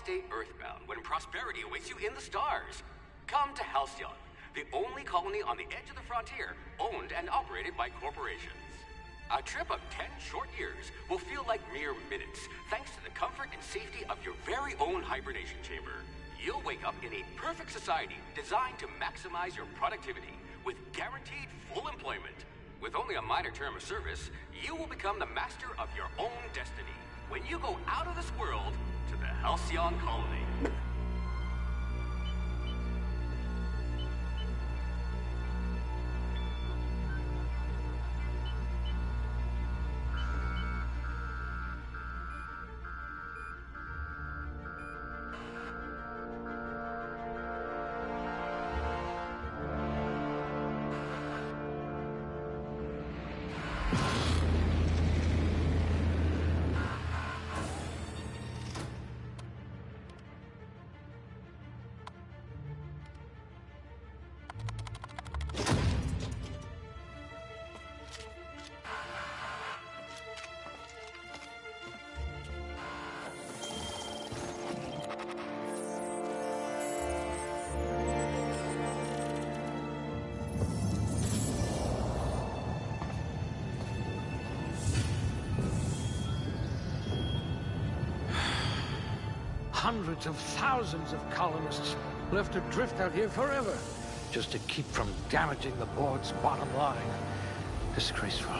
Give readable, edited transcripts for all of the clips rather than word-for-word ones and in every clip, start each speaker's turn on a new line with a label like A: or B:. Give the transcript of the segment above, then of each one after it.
A: stay earthbound when prosperity awaits you in the stars? Come to Halcyon, the only colony on the edge of the frontier, owned and operated by corporations. A trip of 10 short years will feel like mere minutes, thanks to the comfort and safety of your very own hibernation chamber. You'll wake up in a perfect society designed to maximize your productivity, with guaranteed full employment. With only a minor term of service, you will become the master of your own destiny when you go out of this world to the Halcyon colony.
B: Hundreds of thousands of colonists left adrift out here forever, just to keep from damaging the board's bottom line. Disgraceful.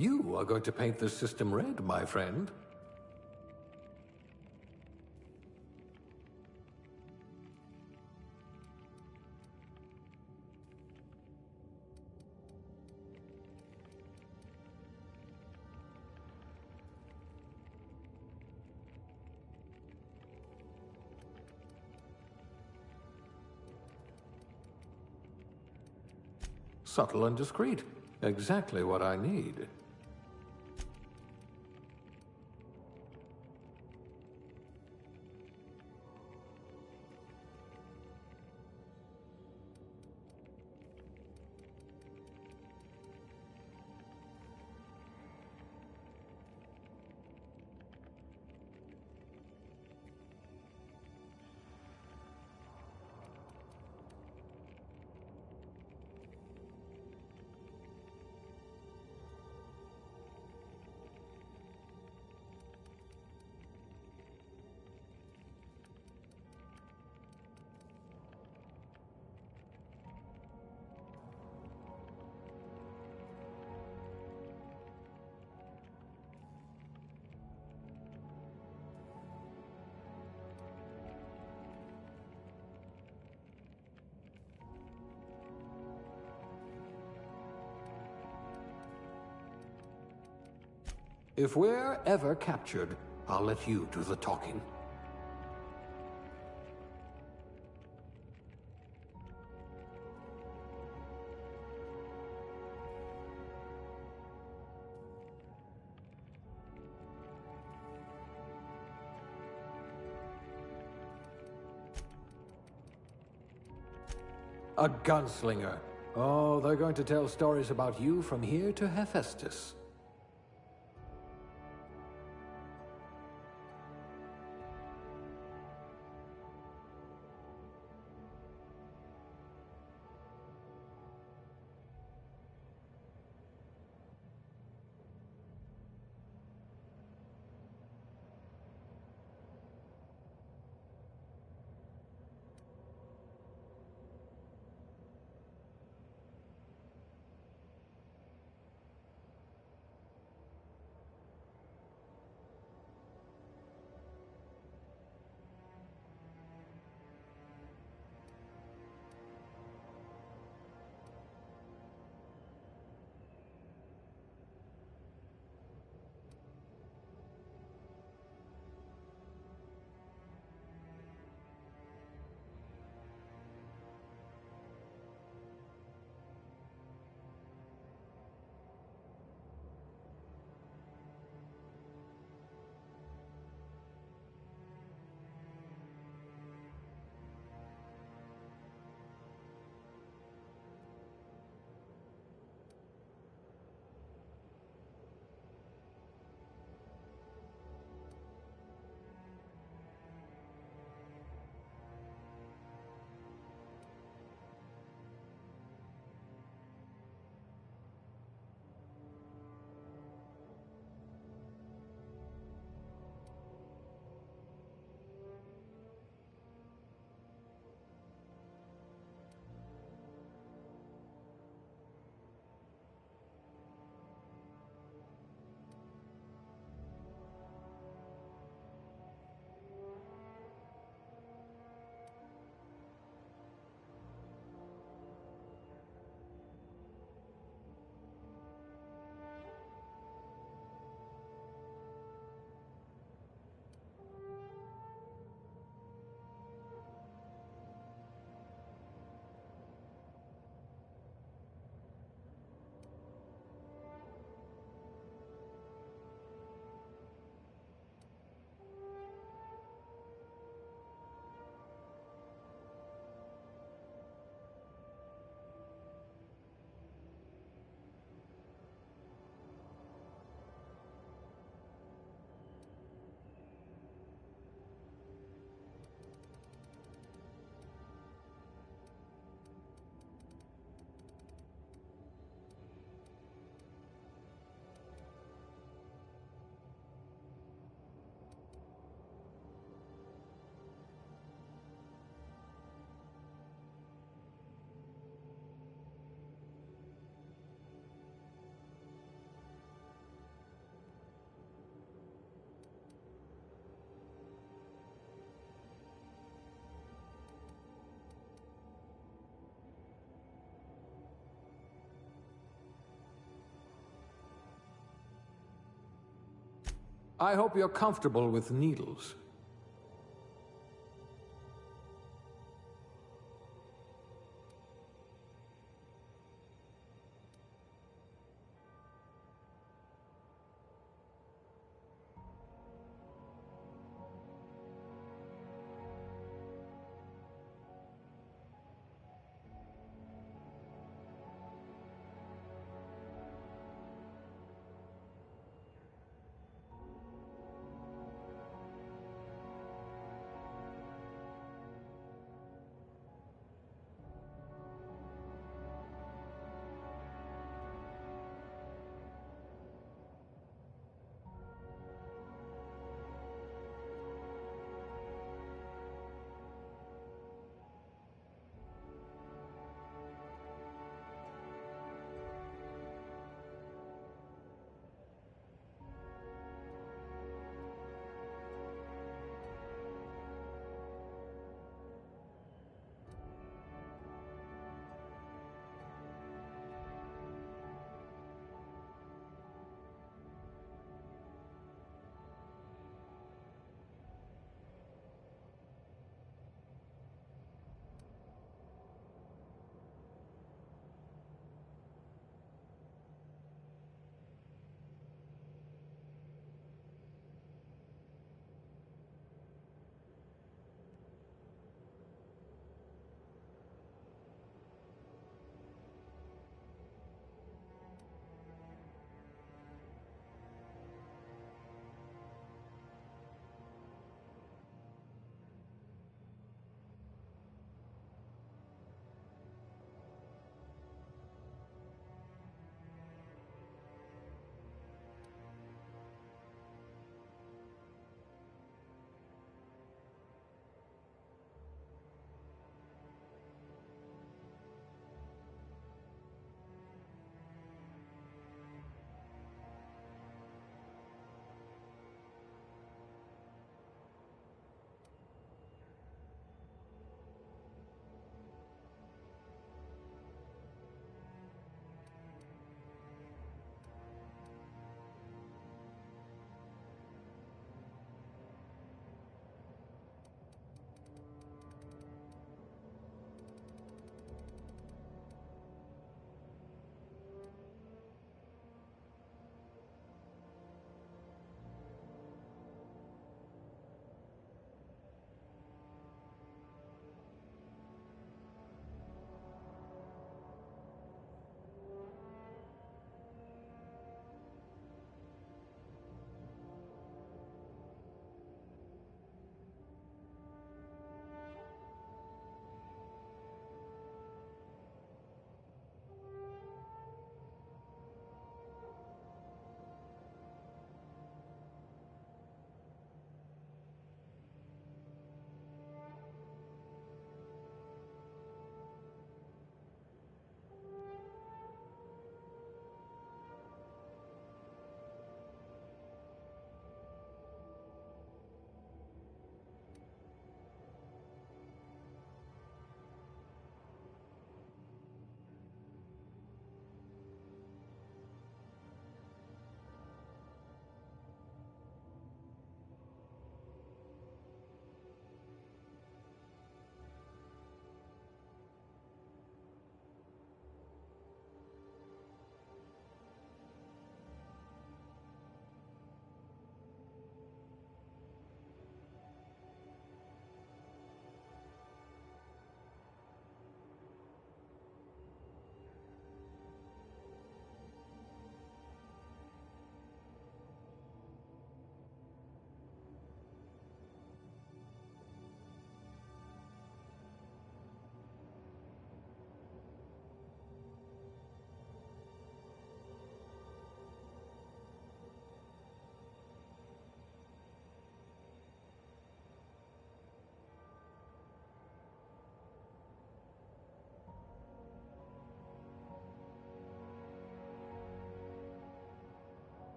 C: You are going to paint this system red, my friend. Subtle and discreet. Exactly what I need. If we're ever captured, I'll let you do the talking. A gunslinger. Oh, they're going to tell stories about you from here to Hephaestus. I hope you're comfortable with needles.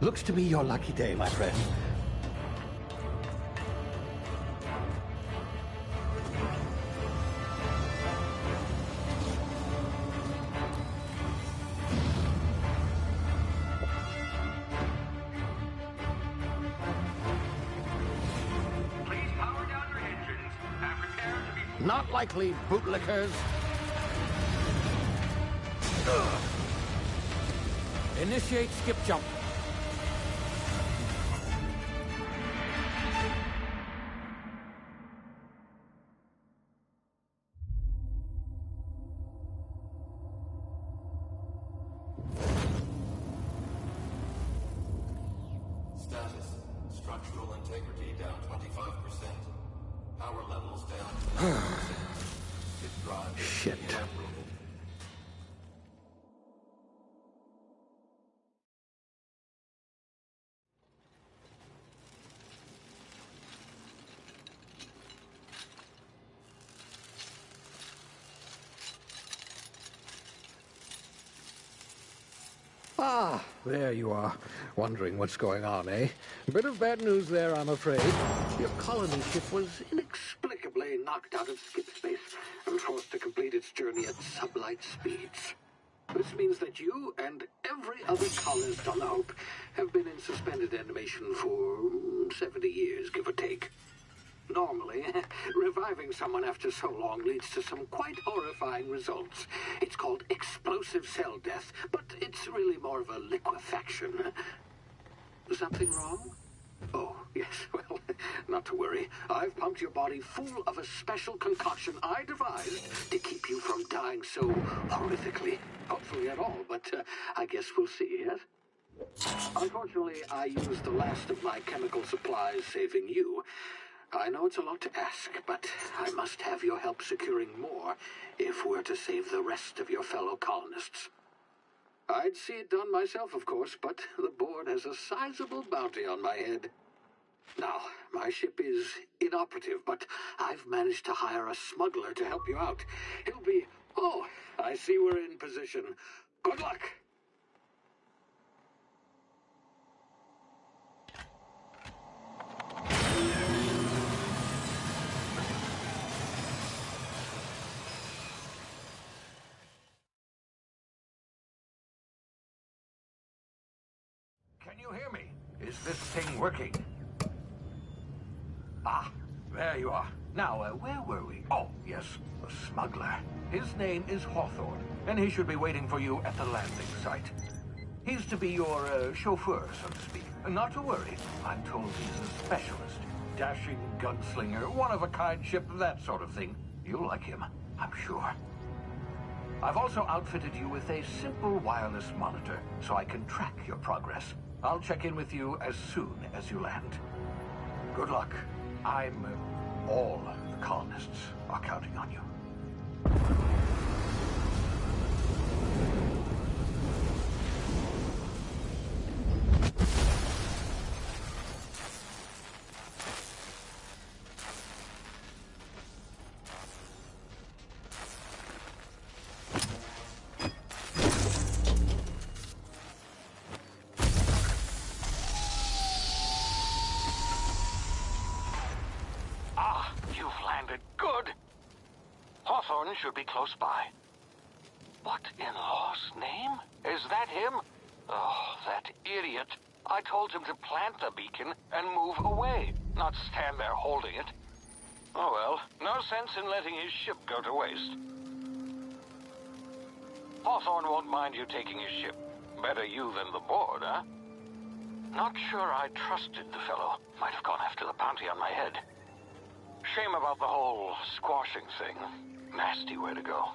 B: Looks to be your lucky day, my friend.
A: Please power down your engines and prepare to be...
B: Not likely, bootlickers. Initiate skip jump.
D: Status. Structural integrity down 25%. Power levels down 20%. Hit drive
B: Shit.
D: uprooted.
B: Ah, there you are. Wondering what's going on, eh? Bit of bad news there, I'm afraid. Your colony ship was inexplicably knocked out of skip space and forced to complete its journey at sublight speeds. This means that you and every other colonist on the Hope have been in suspended animation for 70 years, give or take. Normally, reviving someone after so long leads to some quite horrifying results. It's called explosive cell death, but it's really more of a liquefaction. Something wrong? Oh, yes, well, not to worry. I've pumped your body full of a special concoction I devised to keep you from dying so horrifically. Hopefully at all, but I guess we'll see, yes? Unfortunately, I used the last of my chemical supplies saving you. I know it's a lot to ask, but I must have your help securing more if we're to save the rest of your fellow colonists. I'd see it done myself, of course, but the board has a sizable bounty on my head. Now, my ship is inoperative, but I've managed to hire a smuggler to help you out. He'll be... Oh, I see we're in position. Good luck! Can you hear me? Is this thing working? Ah, there you are. Now, where were we? Oh, yes, the smuggler. His name is Hawthorne, and he should be waiting for you at the landing site. He's to be your chauffeur, so to speak. Not to worry. I'm told he's a specialist. Dashing gunslinger, one-of-a-kind ship, that sort of thing. You'll like him, I'm sure. I've also outfitted you with a simple wireless monitor, so I can track your progress. I'll check in with you as soon as you land. Good luck. All the colonists are counting on you. Hawthorne should be close by. What in law's name? Is that him? Oh, that idiot. I told him to plant the beacon and move away, not stand there holding it. Oh well, no sense in letting his ship go to waste. Hawthorne won't mind you taking his ship. Better you than the board, huh? Not sure I trusted the fellow. Might have gone after the bounty on my head. Shame about the whole squashing thing. Nasty way to go.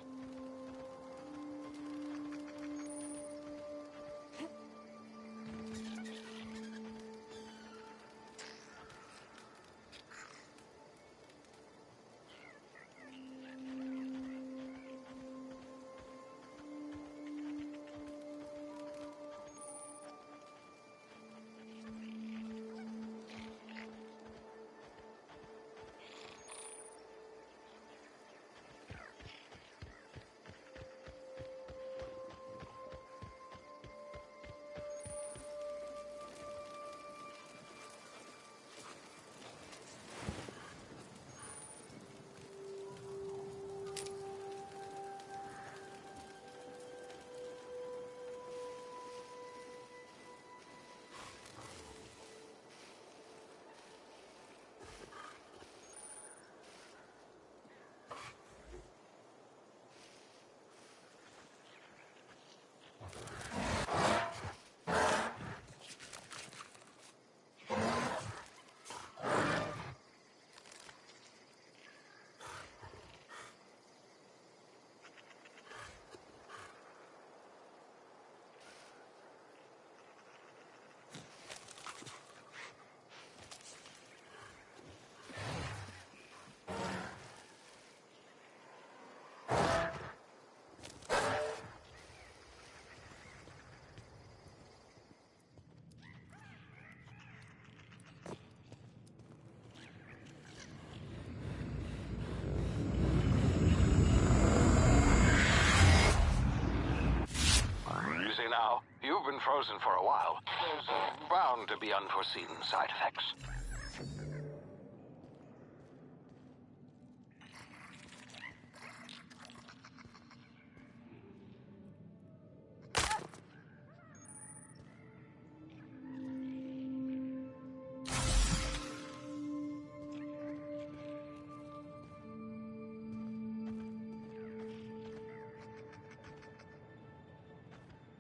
B: been frozen for a while. There's bound to be unforeseen side effects.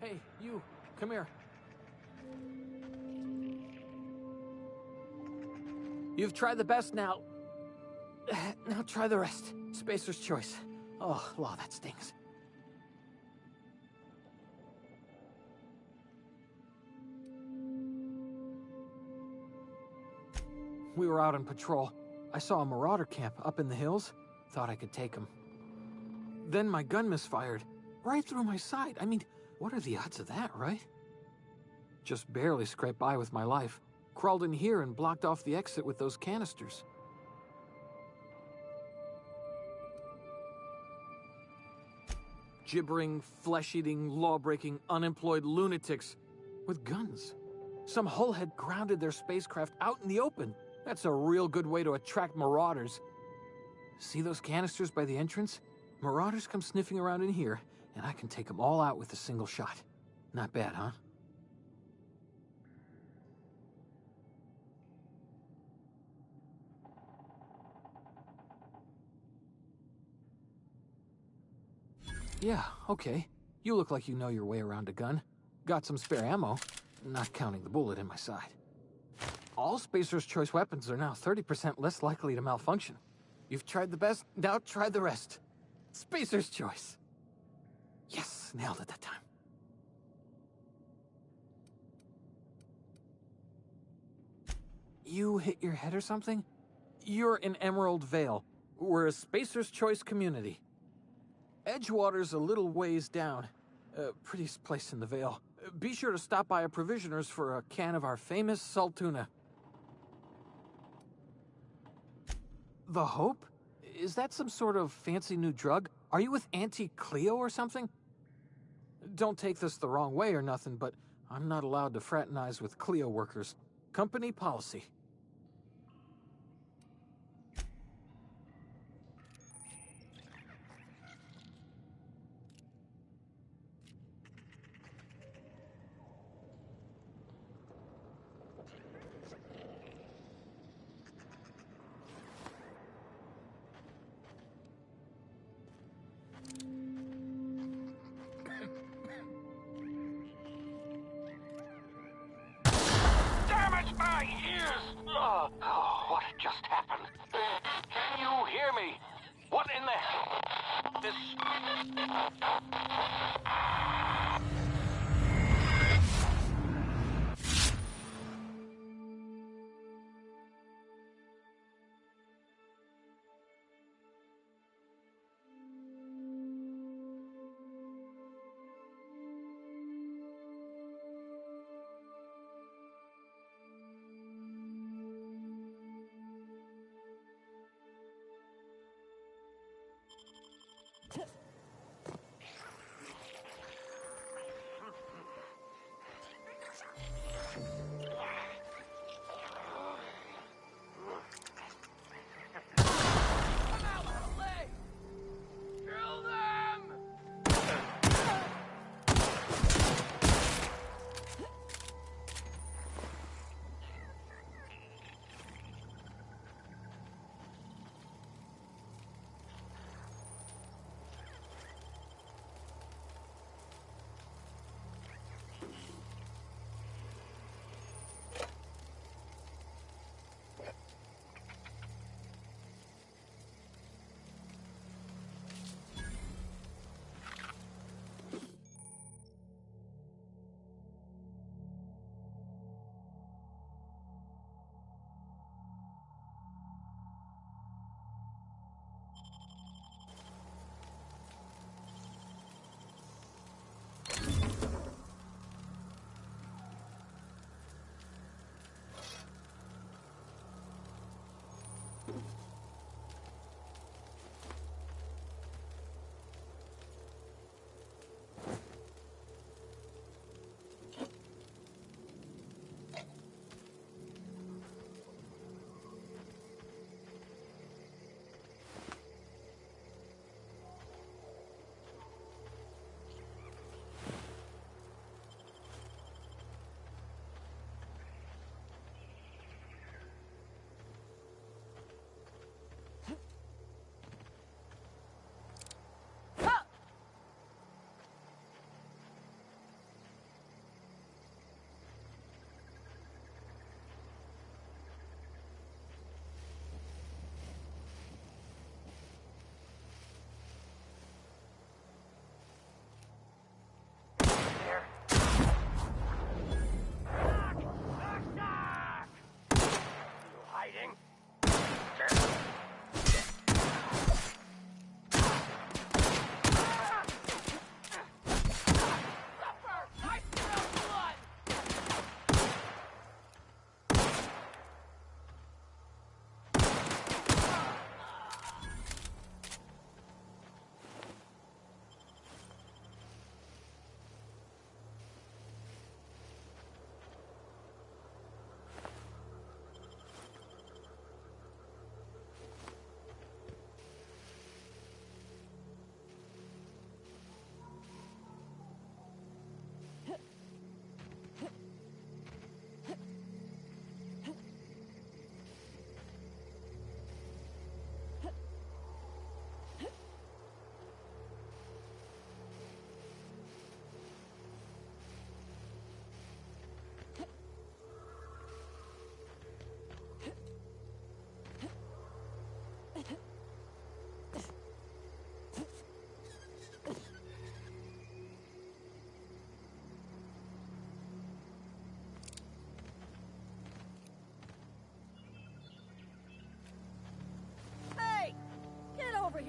C: Hey, you, come here. You've tried the best now. Now try the rest. Spacer's choice. Oh, law, that stings. We were out on patrol. I saw a marauder camp up in the hills. Thought I could take him. Then my gun misfired. Right through my side. I mean, what are the odds of that, right? Just barely scraped by with my life. Crawled in here and blocked off the exit with those canisters. Gibbering, flesh-eating, law-breaking, unemployed lunatics with guns. Some hull had grounded their spacecraft out in the open. That's a real good way to attract marauders. See those canisters by the entrance? Marauders come sniffing around in here, and I can take them all out with a single shot. Not bad, huh? Yeah, okay. You look like you know your way around a gun. Got some spare ammo, not counting the bullet in my side. All Spacer's choice weapons are now 30% less likely to malfunction. You've tried the best, now try the rest. Spacer's choice. Yes, nailed it that time. You hit your head or something? You're in Emerald Vale. We're a Spacer's Choice community. Edgewater's a little ways down. Prettiest place in the Vale. Be sure to stop by a provisioner's for a can of our famous salt tuna. The Hope? Is that some sort of fancy new drug? Are you with Auntie Cleo or something? Don't take this the wrong way or nothing, but I'm not allowed to fraternize with Cleo workers. Company policy.
B: My ears! Oh, what just happened? Can you hear me? What in the hell? This...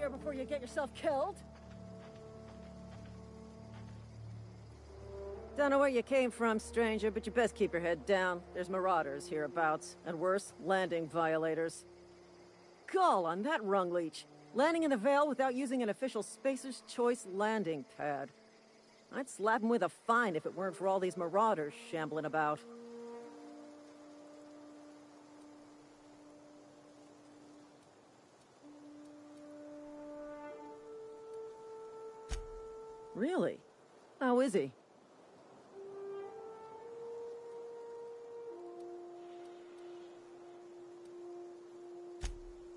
E: there before you get yourself killed. Don't know where you came from, stranger, but you best keep your head down. There's marauders hereabouts, and worse, landing violators. Gall on that rung leech. Landing in the Vale without using an official Spacer's Choice landing pad. I'd slap him with a fine if it weren't for all these marauders shambling about. Really? How is he?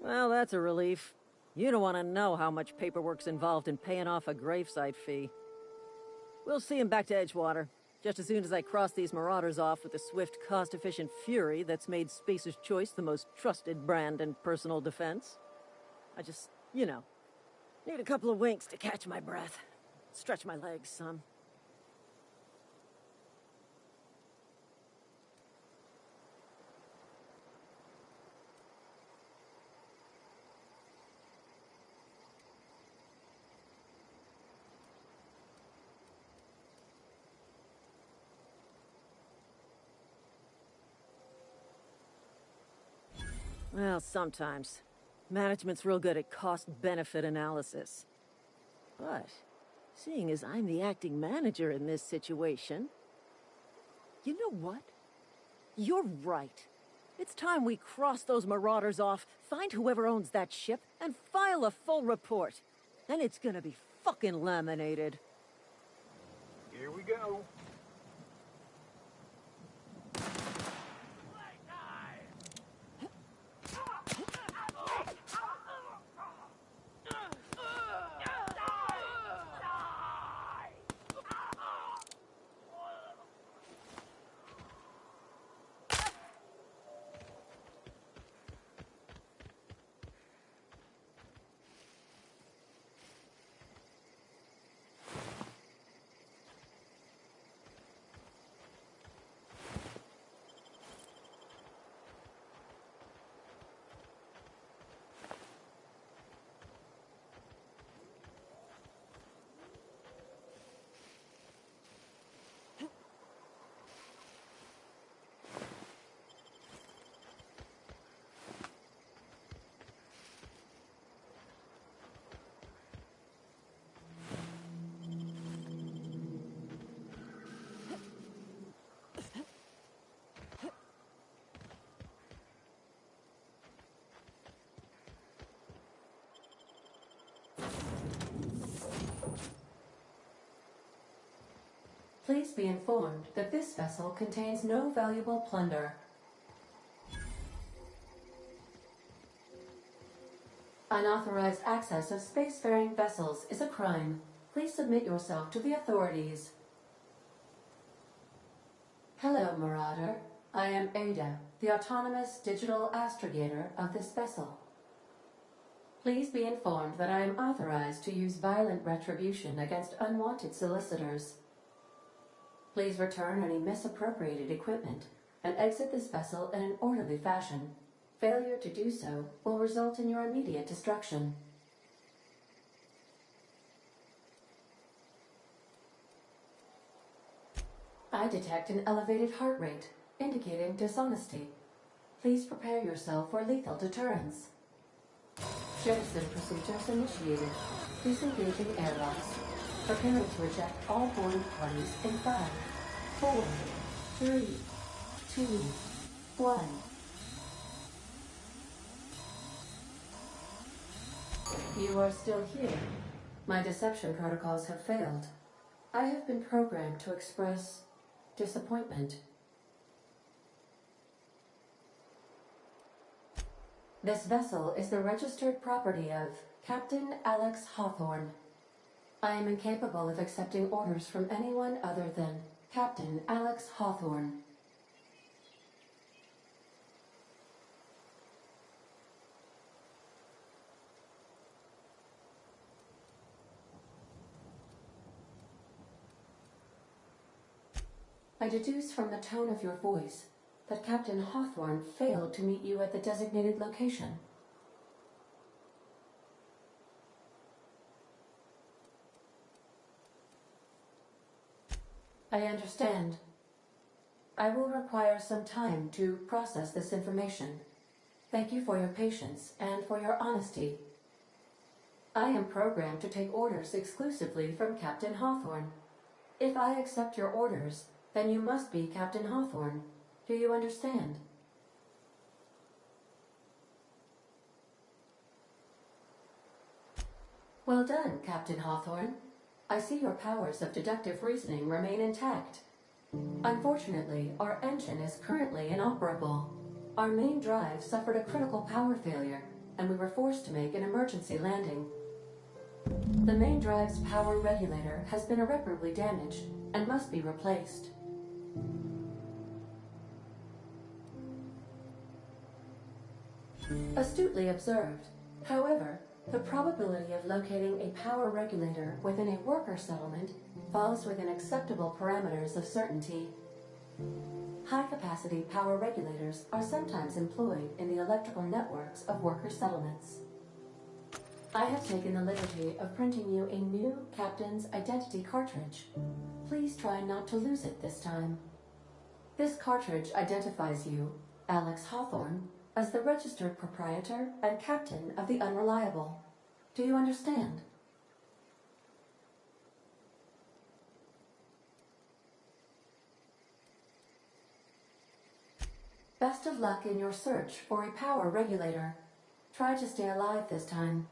E: Well, that's a relief. You don't want to know how much paperwork's involved in paying off a gravesite fee. We'll see him back to Edgewater, just as soon as I cross these marauders off with the swift, cost-efficient fury that's made Spacer's Choice the most trusted brand in personal defense. I just, you know, need a couple of winks to catch my breath. Stretch my legs some. Well, sometimes. Management's real good at cost-benefit analysis. But, seeing as I'm the acting manager in this situation... You know what? You're right. It's time we cross those marauders off, find whoever owns that ship, and file a full report. And it's gonna be fucking laminated.
B: Here we go.
F: Please be informed that this vessel contains no valuable plunder. Unauthorized access of spacefaring vessels is a crime. Please submit yourself to the authorities. Hello, Marauder. I am Ada, the autonomous digital astrogator of this vessel. Please be informed that I am authorized to use violent retribution against unwanted solicitors. Please return any misappropriated equipment and exit this vessel in an orderly fashion. Failure to do so will result in your immediate destruction. I detect an elevated heart rate, indicating dishonesty. Please prepare yourself for lethal deterrence. Jettison procedures initiated. Disengaging airlocks. Preparing to eject all boarding parties in 5, 4, 3, 2, 1. You are still here. My deception protocols have failed. I have been programmed to express disappointment. This vessel is the registered property of Captain Alex Hawthorne. I am incapable of accepting orders from anyone other than Captain Alex Hawthorne. I deduce from the tone of your voice that Captain Hawthorne failed to meet you at the designated location. I understand. I will require some time to process this information. Thank you for your patience and for your honesty. I am programmed to take orders exclusively from Captain Hawthorne. If I accept your orders, then you must be Captain Hawthorne. Do you understand? Well done, Captain Hawthorne. I see your powers of deductive reasoning remain intact. Unfortunately, our engine is currently inoperable. Our main drive suffered a critical power failure, and we were forced to make an emergency landing. The main drive's power regulator has been irreparably damaged and must be replaced. Astutely observed. However, the probability of locating a power regulator within a worker settlement falls within acceptable parameters of certainty. High-capacity power regulators are sometimes employed in the electrical networks of worker settlements. I have taken the liberty of printing you a new Captain's Identity cartridge. Please try not to lose it this time. This cartridge identifies you, Alex Hawthorne, as the registered proprietor and captain of the Unreliable. Do you understand? Best of luck in your search for a power regulator. Try to stay alive this time.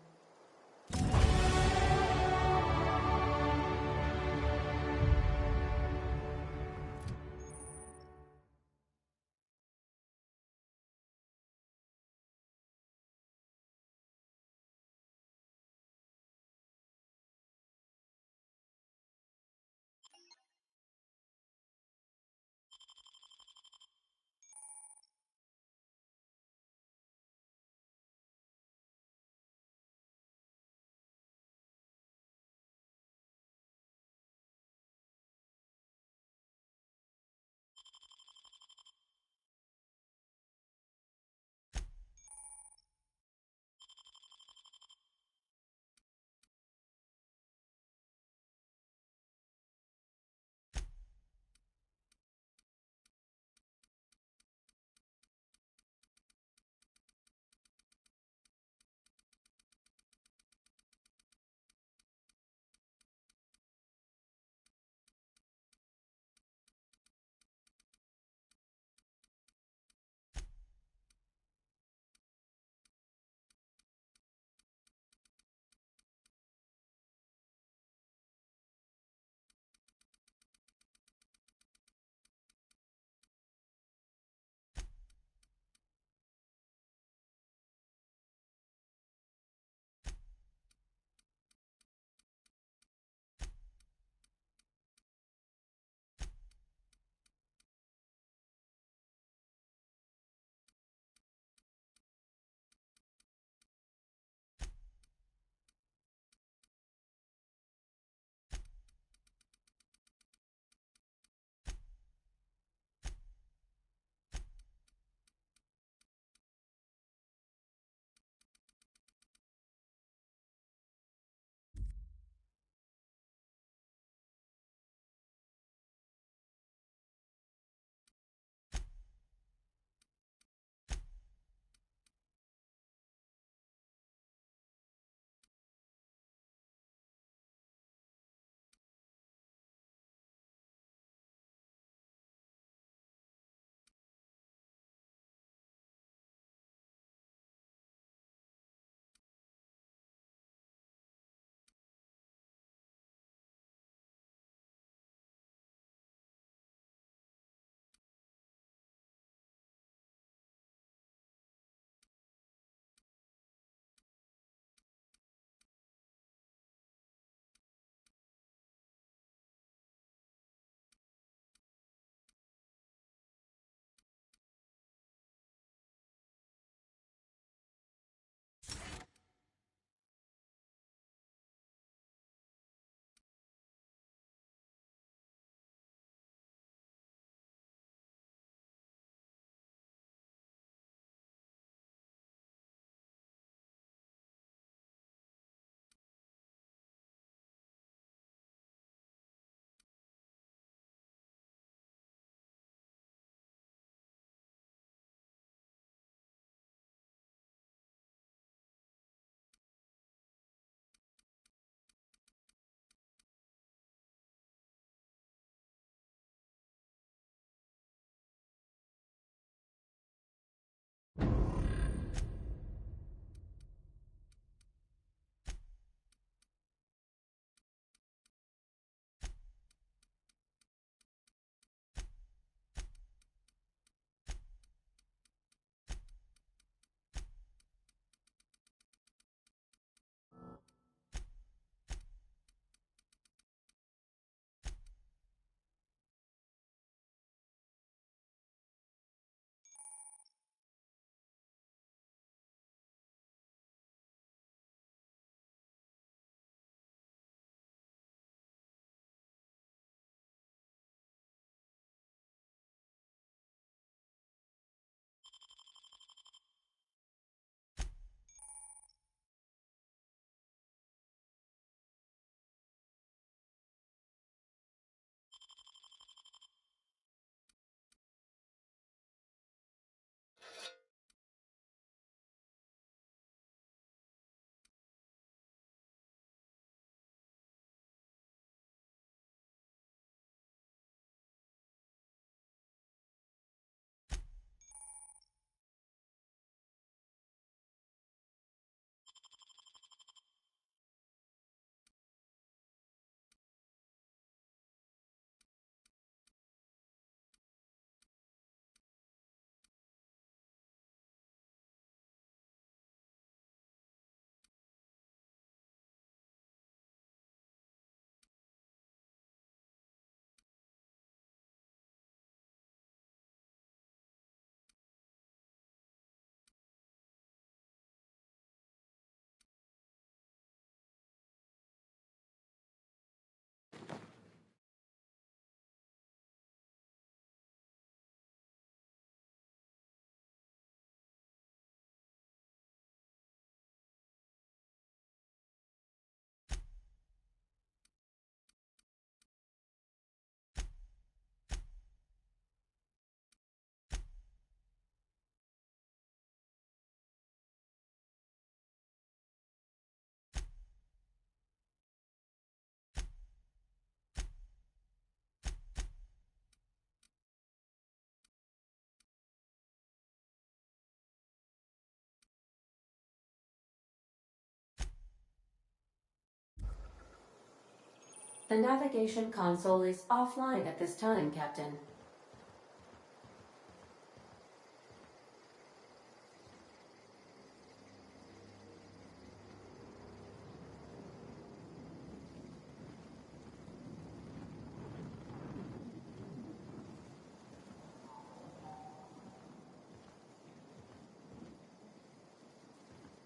F: The navigation console is offline at this time, Captain.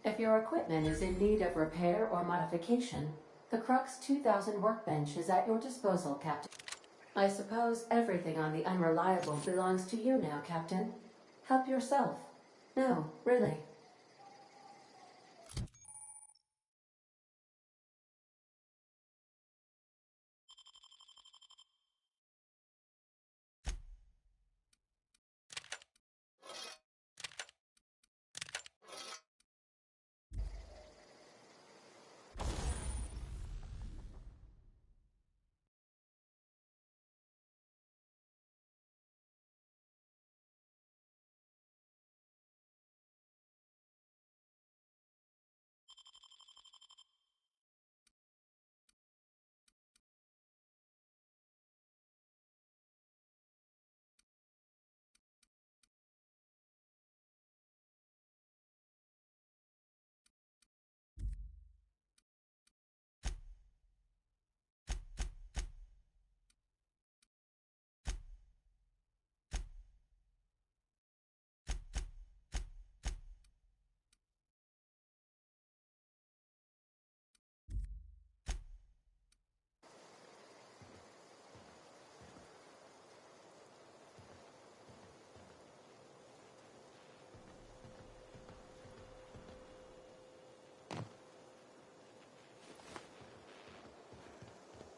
F: If your equipment is in need of repair or modification, the Crux 2000 workbench is at your disposal, Captain. I suppose everything on the Unreliable belongs to you now, Captain. Help yourself. No, really.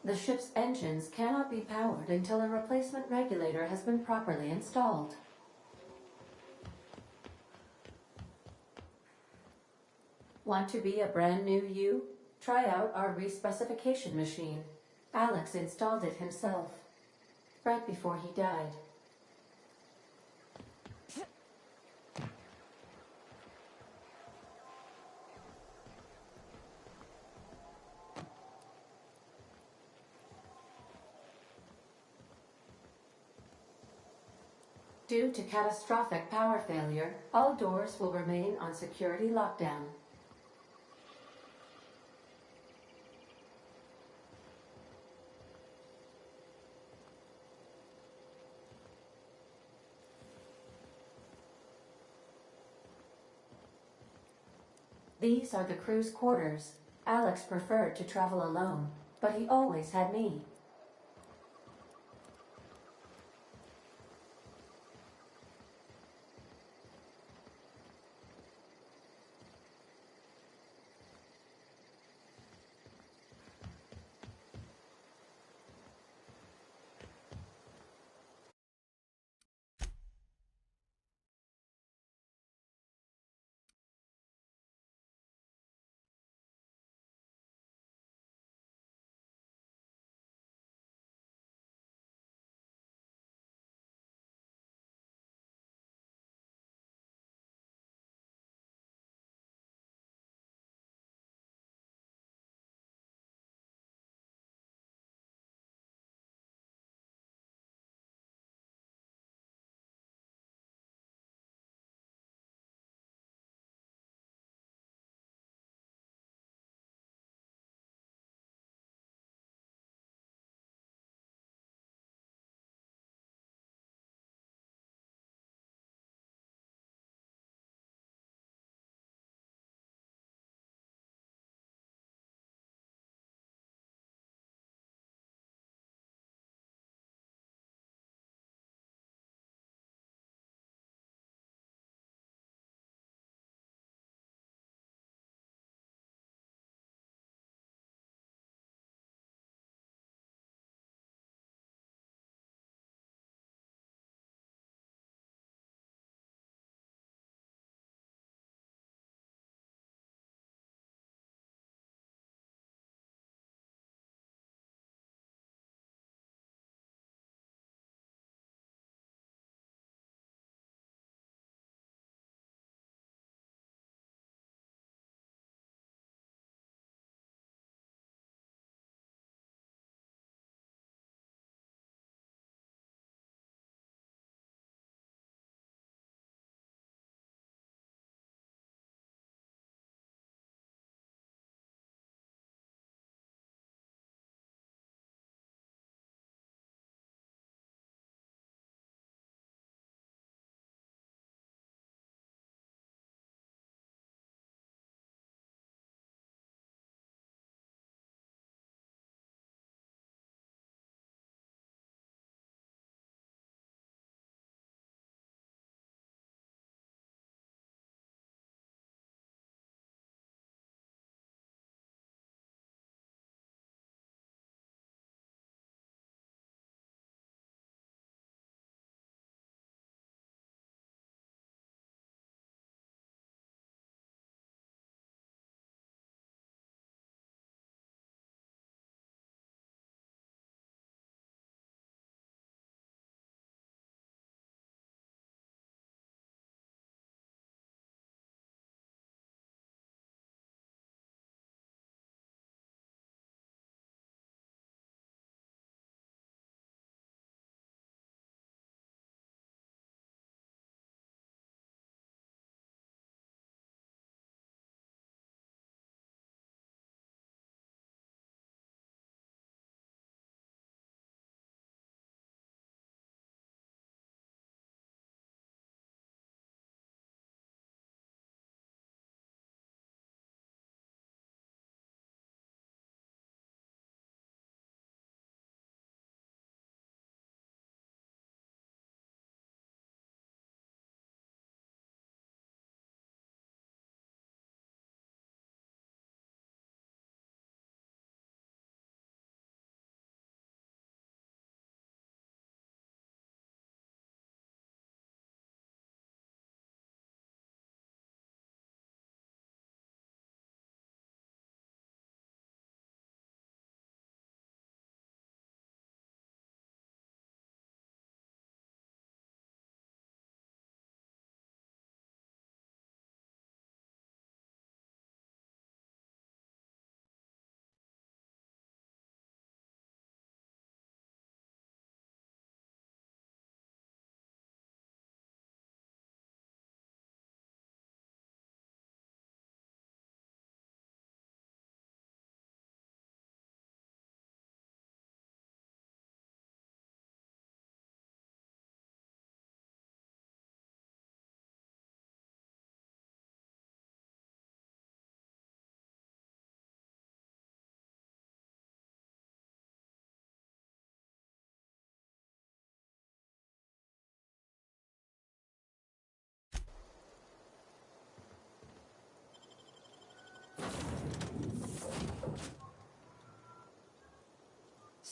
F: The ship's engines cannot be powered until a replacement regulator has been properly installed. Want to be a brand new you? Try out our respecification machine. Alex installed it himself, right before he died. Due to catastrophic power failure, all doors will remain on security lockdown. These are the crew's quarters. Alex preferred to travel alone, but he always had me.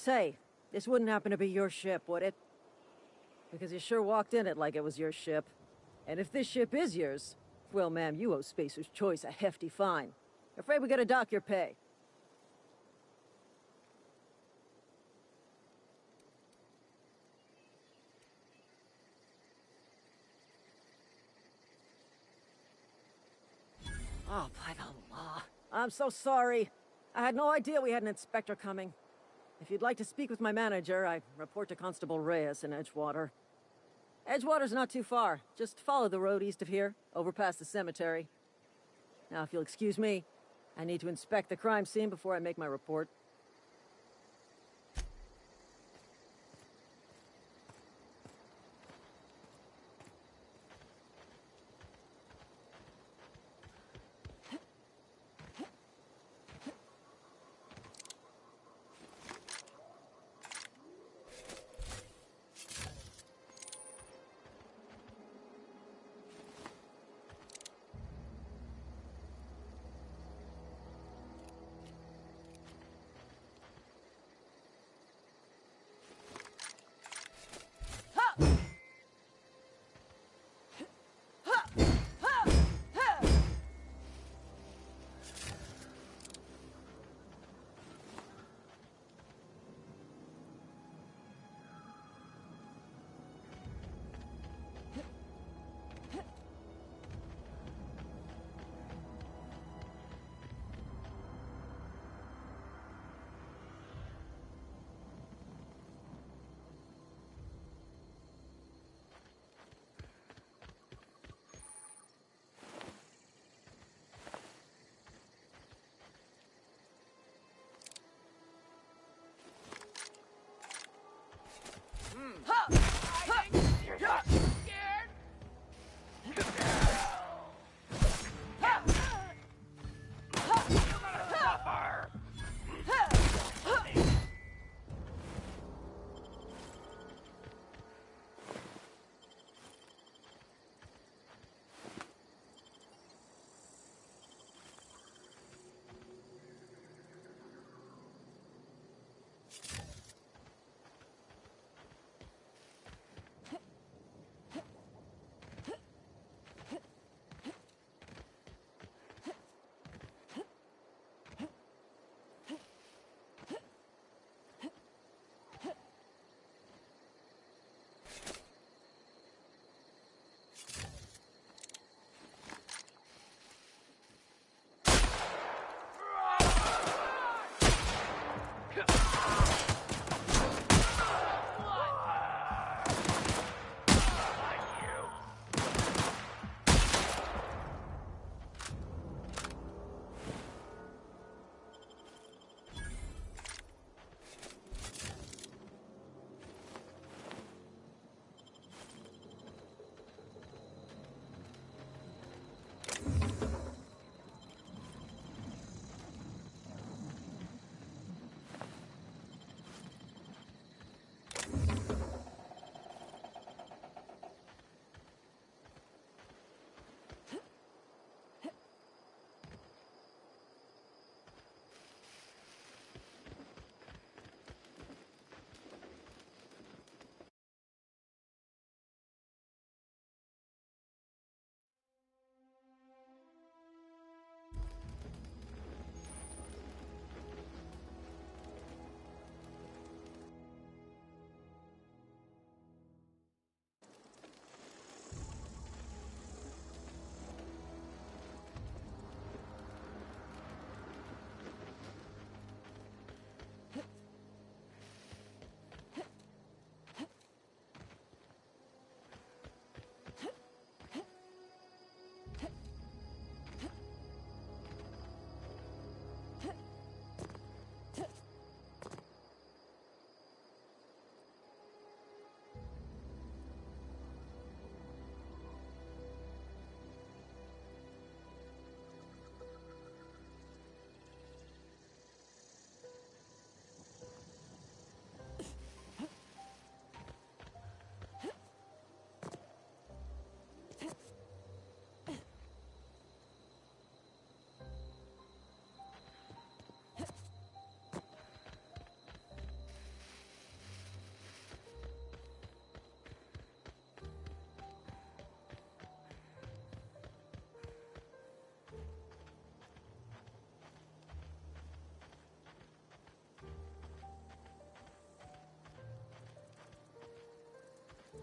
E: Say, this wouldn't happen to be your ship, would it? Because you sure walked in it like it was your ship. And if this ship is yours, well, ma'am, you owe Spacer's Choice a hefty fine. Afraid we gotta dock your pay. Oh, by the law. I'm so sorry. I had no idea we had an inspector coming. If you'd like to speak with my manager, I report to Constable Reyes in Edgewater. Edgewater's not too far. Just follow the road east of here, over past the cemetery. Now, if you'll excuse me, I need to inspect the crime scene before I make my report.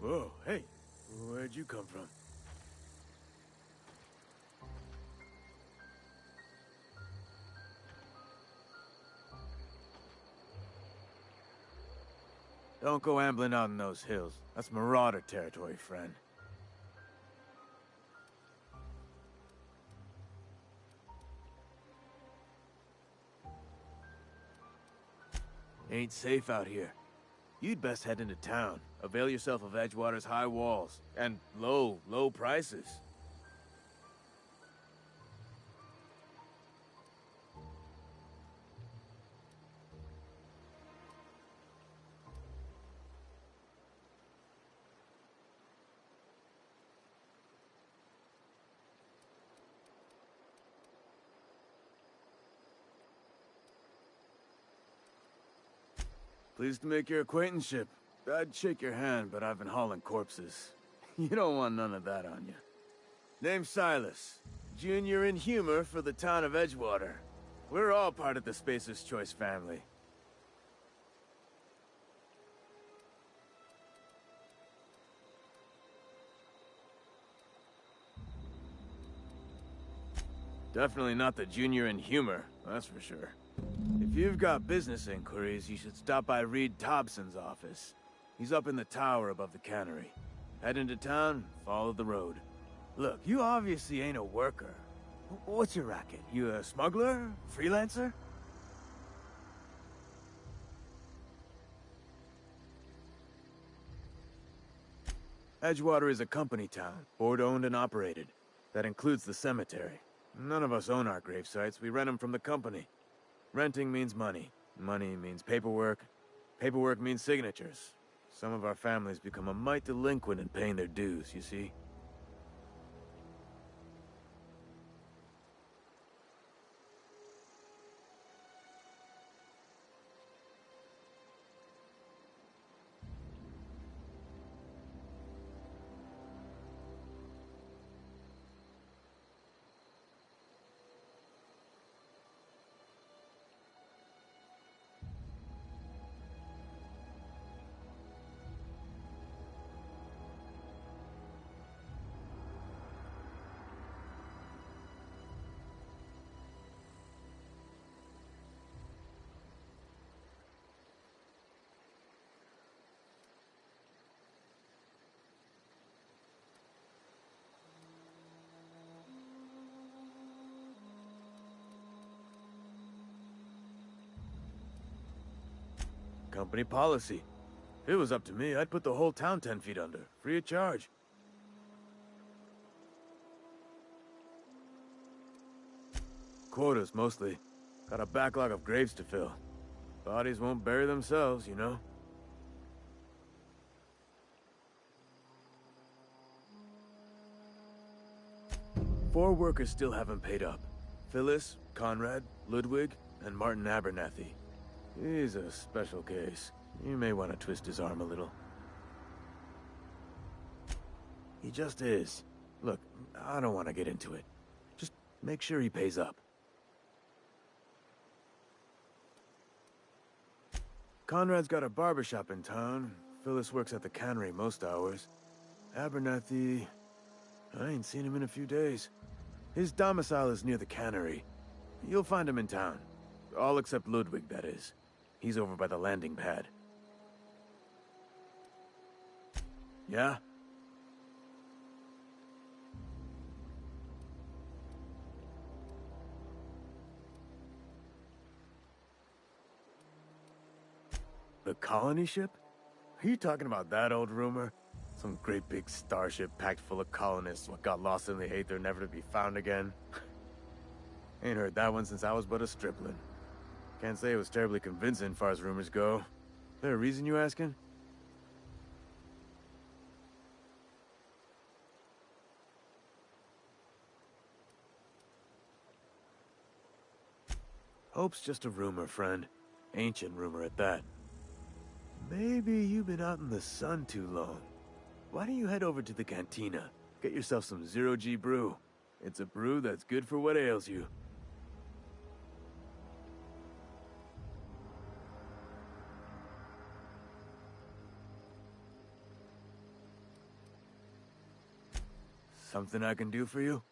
G: Whoa, hey, where'd you come from? Don't go ambling out in those hills. That's Marauder territory, friend. Ain't safe out here. You'd best head into town. Avail yourself of Edgewater's high walls. And low prices. Pleased to make your acquaintanceship. I'd shake your hand, but I've been hauling corpses. You don't want none of that on you. Name's Silas. Junior in humor for the town of Edgewater. We're all part of the Spacer's Choice family. Definitely not the junior in humor, that's for sure. If you've got business inquiries, you should stop by Reed Thompson's office. He's up in the tower above the cannery. Head into town, follow the road. Look, you obviously ain't a worker. What's your racket? You a smuggler? Freelancer? Edgewater is a company town, board-owned and operated. That includes the cemetery. None of us own our grave sites, we rent them from the company. Renting means money. Money means paperwork. Paperwork means signatures. Some of our families become a mite delinquent in paying their dues, you see? Company policy. If it was up to me, I'd put the whole town 10 feet under, free of charge. Quotas, mostly. Got a backlog of graves to fill. Bodies won't bury themselves, you know? Four workers still haven't paid up. Phyllis, Conrad, Ludwig, and Martin Abernathy. He's a special case. You may want to twist his arm a little. He just is. Look, I don't want to get into it. Just make sure he pays up. Conrad's got a barbershop in town. Phyllis works at the cannery most hours. Abernathy... I ain't seen him in a few days. His domicile is near the cannery. You'll find him in town. All except Ludwig, that is. He's over by the landing pad. Yeah? The colony ship? Are you talking about that old rumor? Some great big starship packed full of colonists what got lost in the Aether never to be found again? Ain't heard that one since I was but a stripling. Can't say it was terribly convincing, far as rumors go. There a reason you asking? Hope's just a rumor, friend. Ancient rumor at that. Maybe you've been out in the sun too long. Why don't you head over to the cantina? Get yourself some Zero-G brew. It's a brew that's good for what ails you. Something I can do for you?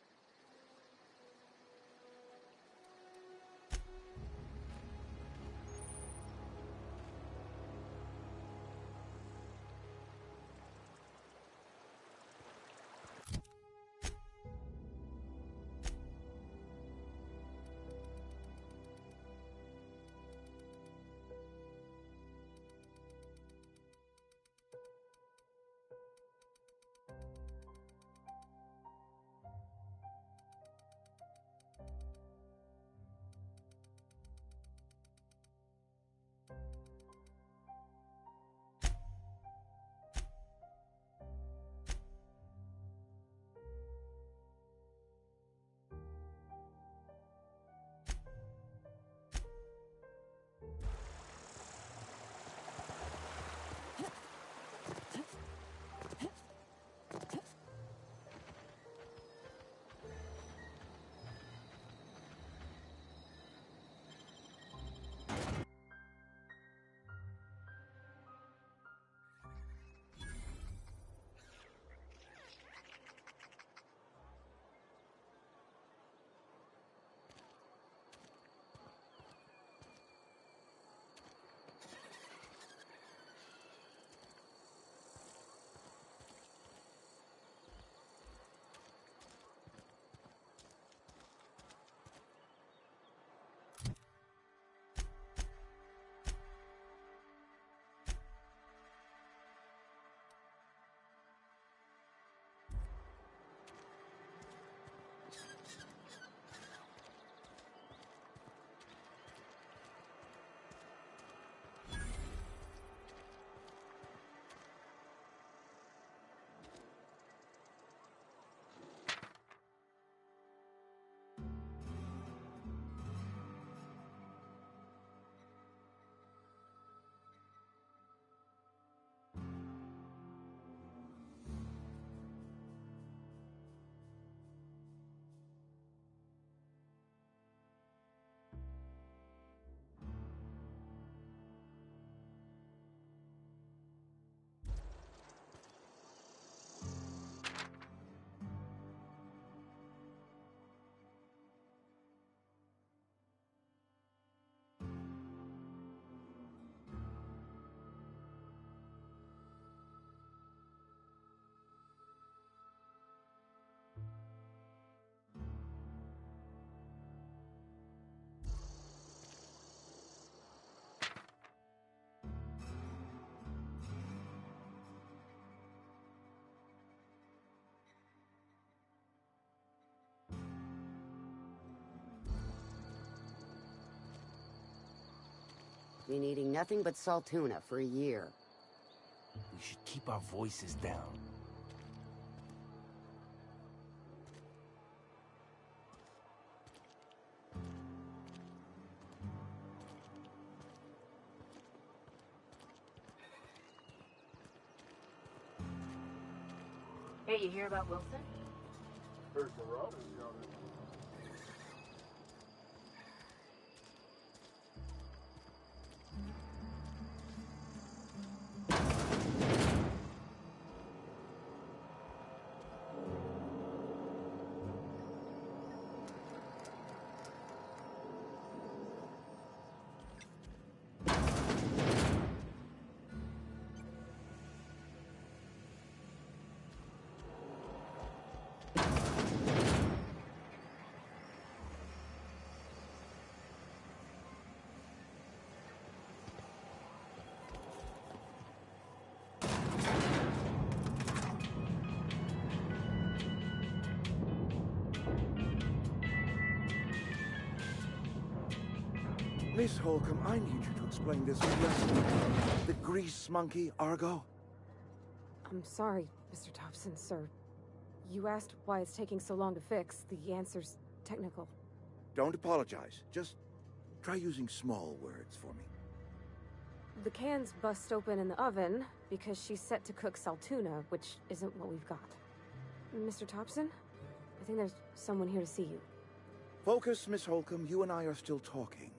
H: Been eating nothing but salt tuna for a year.
I: We should keep our voices down.
F: Hey, you hear about Wilson?
J: Heard Marauders got it.
K: Miss Holcomb, I need you to explain this lesson. The grease monkey, Argo?
L: I'm sorry, Mr. Thompson, sir. You asked why it's taking so long to fix. The answer's technical.
K: Don't apologize. Just try using small words for me.
L: The cans bust open in the oven because she's set to cook saltuna, which isn't what we've got. Mr. Thompson, I think there's someone here to see you.
K: Focus, Miss Holcomb. You and I are still talking.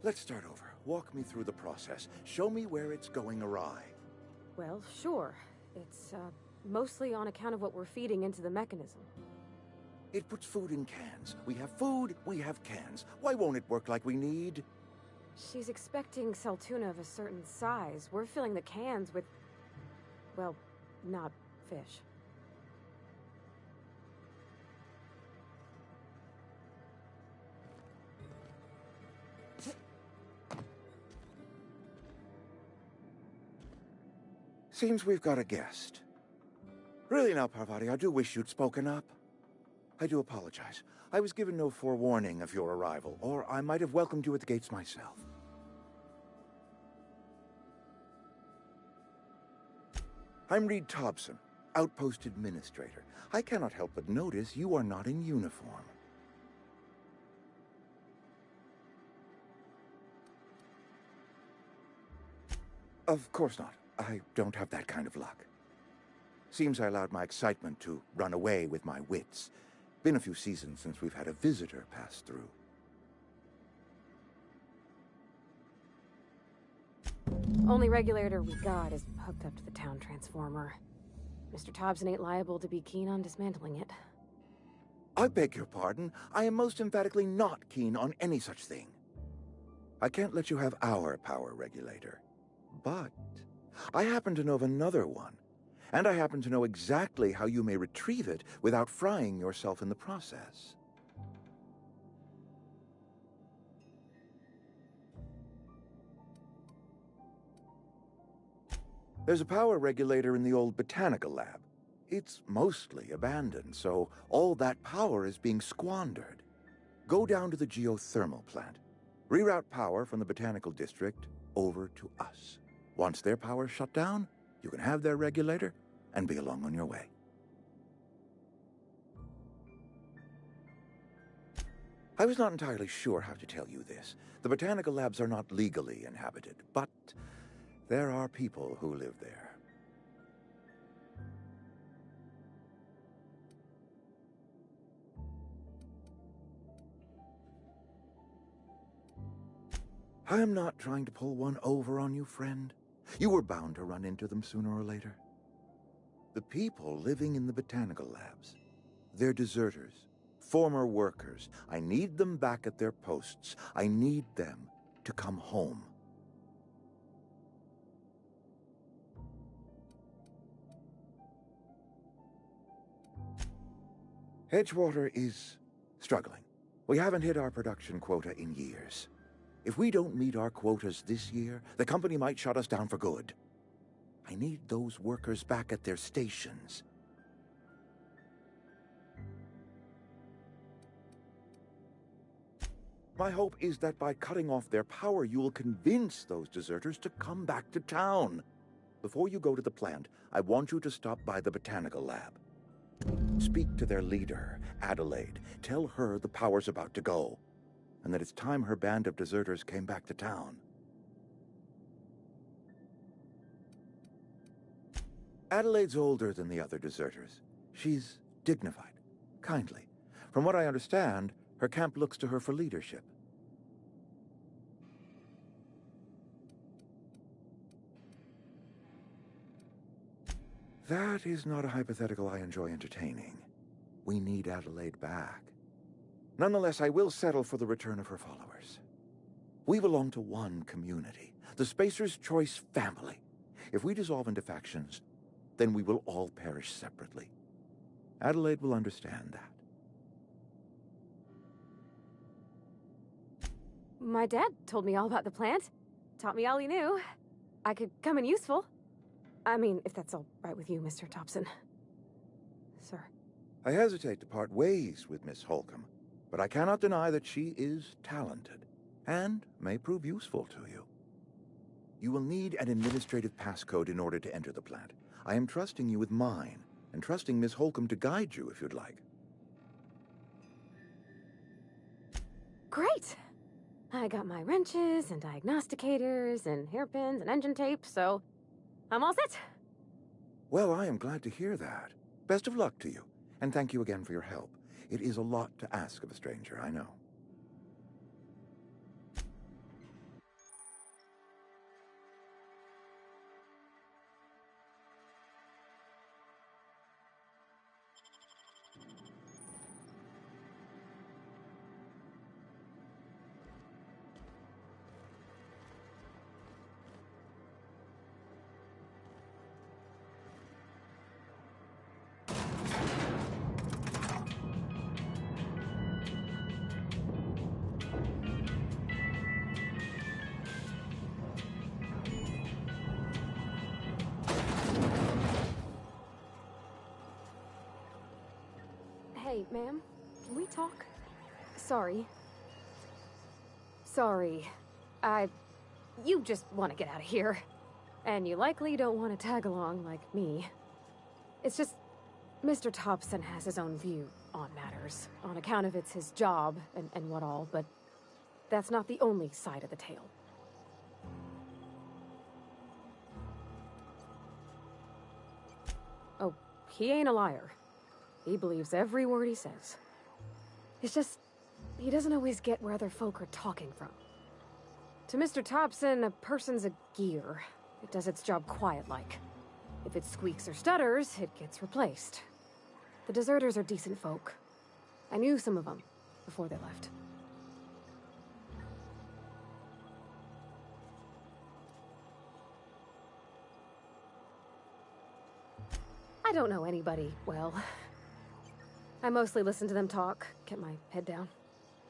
K: Let's start over. Walk me through the process. Show me where it's going awry.
L: Well, sure. It's, mostly on account of what we're feeding into the mechanism.
K: It puts food in cans. We have food, we have cans. Why won't it work like we need?
L: She's expecting Saltuna of a certain size. We're filling the cans with, well, not fish.
K: Seems we've got a guest. Really now, Parvati, I do wish you'd spoken up. I do apologize. I was given no forewarning of your arrival, or I might have welcomed you at the gates myself. I'm Reed Thompson, Outpost Administrator. I cannot help but notice you are not in uniform. Of course not. I don't have that kind of luck. Seems I allowed my excitement to run away with my wits. Been a few seasons since we've had a visitor pass through.
L: Only regulator we got is hooked up to the town transformer. Mr. Thompson ain't liable to be keen on dismantling it.
K: I beg your pardon. I am most emphatically not keen on any such thing. I can't let you have our power regulator. But I happen to know of another one. And I happen to know exactly how you may retrieve it without frying yourself in the process. There's a power regulator in the old botanical lab. It's mostly abandoned, so all that power is being squandered. Go down to the geothermal plant. Reroute power from the botanical district over to us. Once their power's shut down, you can have their regulator and be along on your way. I was not entirely sure how to tell you this. The botanical labs are not legally inhabited, but there are people who live there. I am not trying to pull one over on you, friend. You were bound to run into them sooner or later. The people living in the botanical labs, they're deserters, former workers. I need them back at their posts. I need them to come home. Edgewater is struggling. We haven't hit our production quota in years. If we don't meet our quotas this year, the company might shut us down for good. I need those workers back at their stations. My hope is that by cutting off their power, you will convince those deserters to come back to town. Before you go to the plant, I want you to stop by the botanical lab. Speak to their leader, Adelaide. Tell her the power's about to go, and that it's time her band of deserters came back to town. Adelaide's older than the other deserters. She's dignified, kindly. From what I understand, her camp looks to her for leadership. That is not a hypothetical I enjoy entertaining. We need Adelaide back. Nonetheless, I will settle for the return of her followers. We belong to one community, the Spacer's Choice family. If we dissolve into factions, then we will all perish separately. Adelaide will understand that.
L: My dad told me all about the plant. Taught me all he knew. I could come in useful. I mean, if that's all right with you, Mr. Thompson. Sir.
K: I hesitate to part ways with Miss Holcomb, but I cannot deny that she is talented and may prove useful to you. You will need an administrative passcode in order to enter the plant. I am trusting you with mine, and trusting Miss Holcomb to guide you if you'd like.
L: Great! I got my wrenches and diagnosticators and hairpins and engine tape, so I'm all set.
K: Well, I am glad to hear that. Best of luck to you, and thank you again for your help. It is a lot to ask of a stranger, I know.
L: Hey, ma'am, can we talk? Sorry. Sorry. You just want to get out of here. And you likely don't want to tag along like me. It's just, Mr. Thompson has his own view on matters, on account of it's his job and what all, but that's not the only side of the tale. Oh, he ain't a liar. He believes every word he says. It's just, he doesn't always get where other folk are talking from. To Mr. Thompson, a person's a gear. It does its job quiet-like. If it squeaks or stutters, it gets replaced. The deserters are decent folk. I knew some of them before they left. I don't know anybody well. I mostly listen to them talk, kept my head down.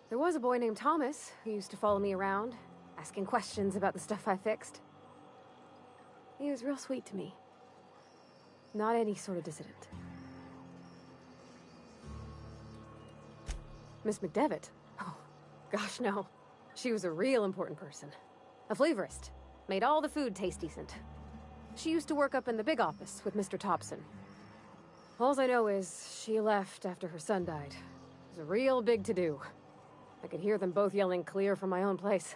L: There was a boy named Thomas who used to follow me around, asking questions about the stuff I fixed. He was real sweet to me. Not any sort of dissident. Miss McDevitt? Oh, gosh, no. She was a real important person. A flavorist. Made all the food taste decent. She used to work up in the big office with Mr. Thompson. All I know is she left after her son died. It was a real big to-do. I could hear them both yelling clear from my own place.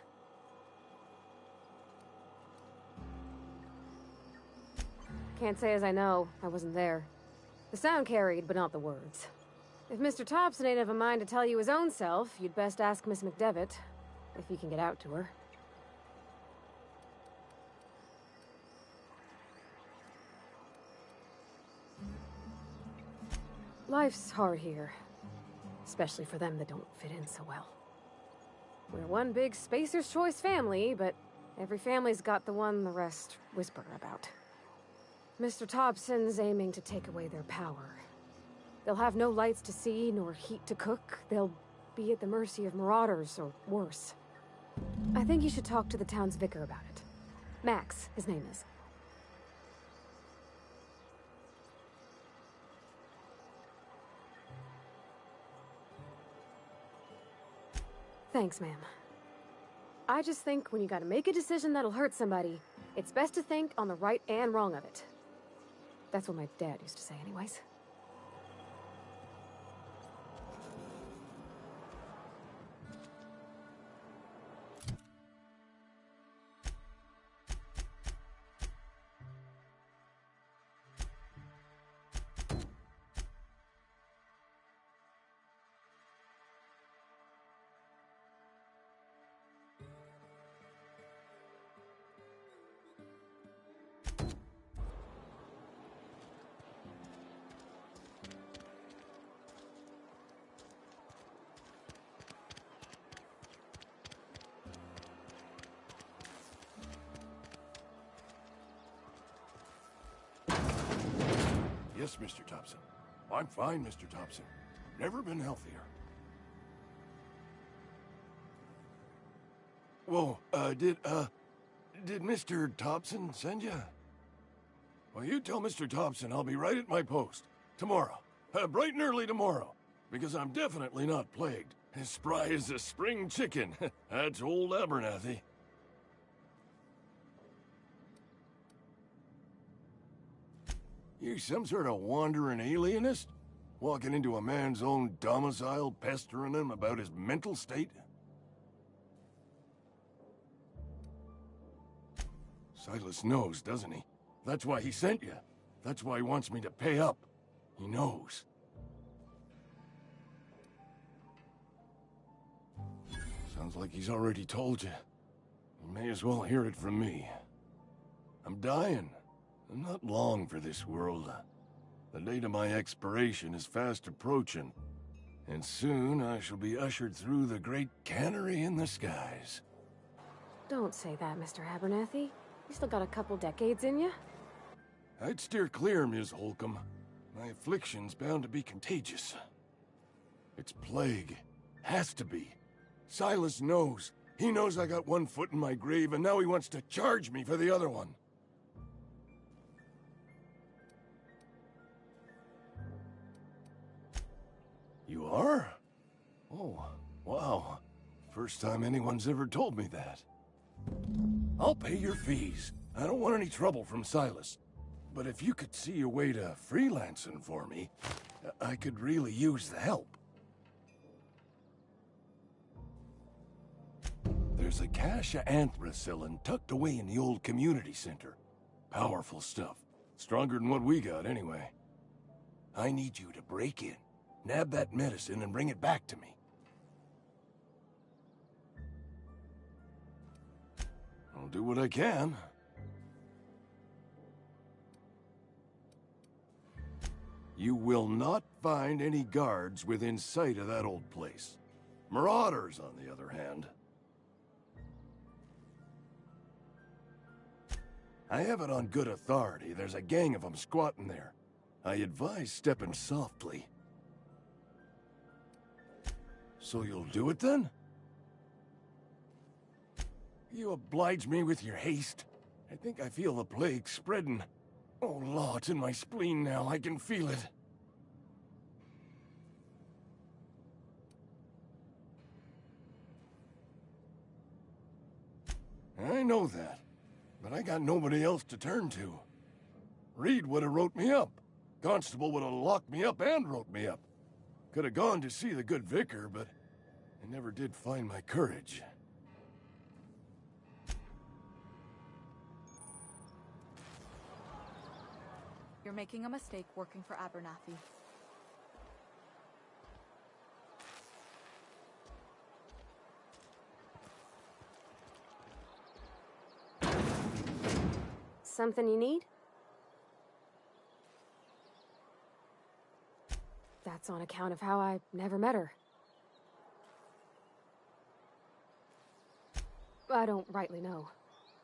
L: Can't say as I know. I wasn't there. The sound carried, but not the words. If Mr. Thompson ain't of a mind to tell you his own self, you'd best ask Miss McDevitt, if you can get out to her. Life's hard here. Especially for them that don't fit in so well. We're one big Spacer's Choice family, but every family's got the one the rest whisper about. Mr. Thompson's aiming to take away their power. They'll have no lights to see, nor heat to cook. They'll be at the mercy of marauders, or worse. I think you should talk to the town's vicar about it. Max, his name is. Thanks, ma'am. I just think when you gotta make a decision that'll hurt somebody, it's best to think on the right and wrong of it. That's what my dad used to say anyways.
J: Yes, Mr. Thompson. I'm fine, Mr. Thompson. Never been healthier. Whoa, did Mr. Thompson send you? Well, you tell Mr. Thompson I'll be right at my post. Tomorrow. Bright and early tomorrow. Because I'm definitely not plagued. As spry as a spring chicken. That's old Abernathy. You some sort of wandering alienist? Walking into a man's own domicile, pestering him about his mental state? Silas knows, doesn't he? That's why he sent you. That's why he wants me to pay up. He knows. Sounds like he's already told you. You may as well hear it from me. I'm dying. I'm not long for this world. The date of my expiration is fast approaching, and soon I shall be ushered through the great cannery in the skies.
L: Don't say that, Mr. Abernathy. You still got a couple decades in you.
J: I'd steer clear, Ms. Holcomb. My affliction's bound to be contagious. It's plague. Has to be. Silas knows. He knows I got one foot in my grave, and now he wants to charge me for the other one. first time anyone's ever told me that. I'll pay your fees. I don't want any trouble from Silas. But if you could see a way to freelancing for me, I could really use the help. There's a cache of anthracillin tucked away in the old community center. Powerful stuff. Stronger than what we got, anyway. I need you to break in, nab that medicine, and bring it back to me. I'll do what I can. You will not find any guards within sight of that old place. Marauders, on the other hand. I have it on good authority. There's a gang of them squatting there. I advise stepping softly. So you'll do it then? You oblige me with your haste. I think I feel the plague spreading. Oh, Law, it's in my spleen now. I can feel it. I know that, but I got nobody else to turn to. Reed would have wrote me up. Constable would have locked me up and wrote me up. Could have gone to see the good vicar, but I never did find my courage.
M: You're making a mistake working for Abernathy.
L: Something you need? That's on account of how I never met her. I don't rightly know.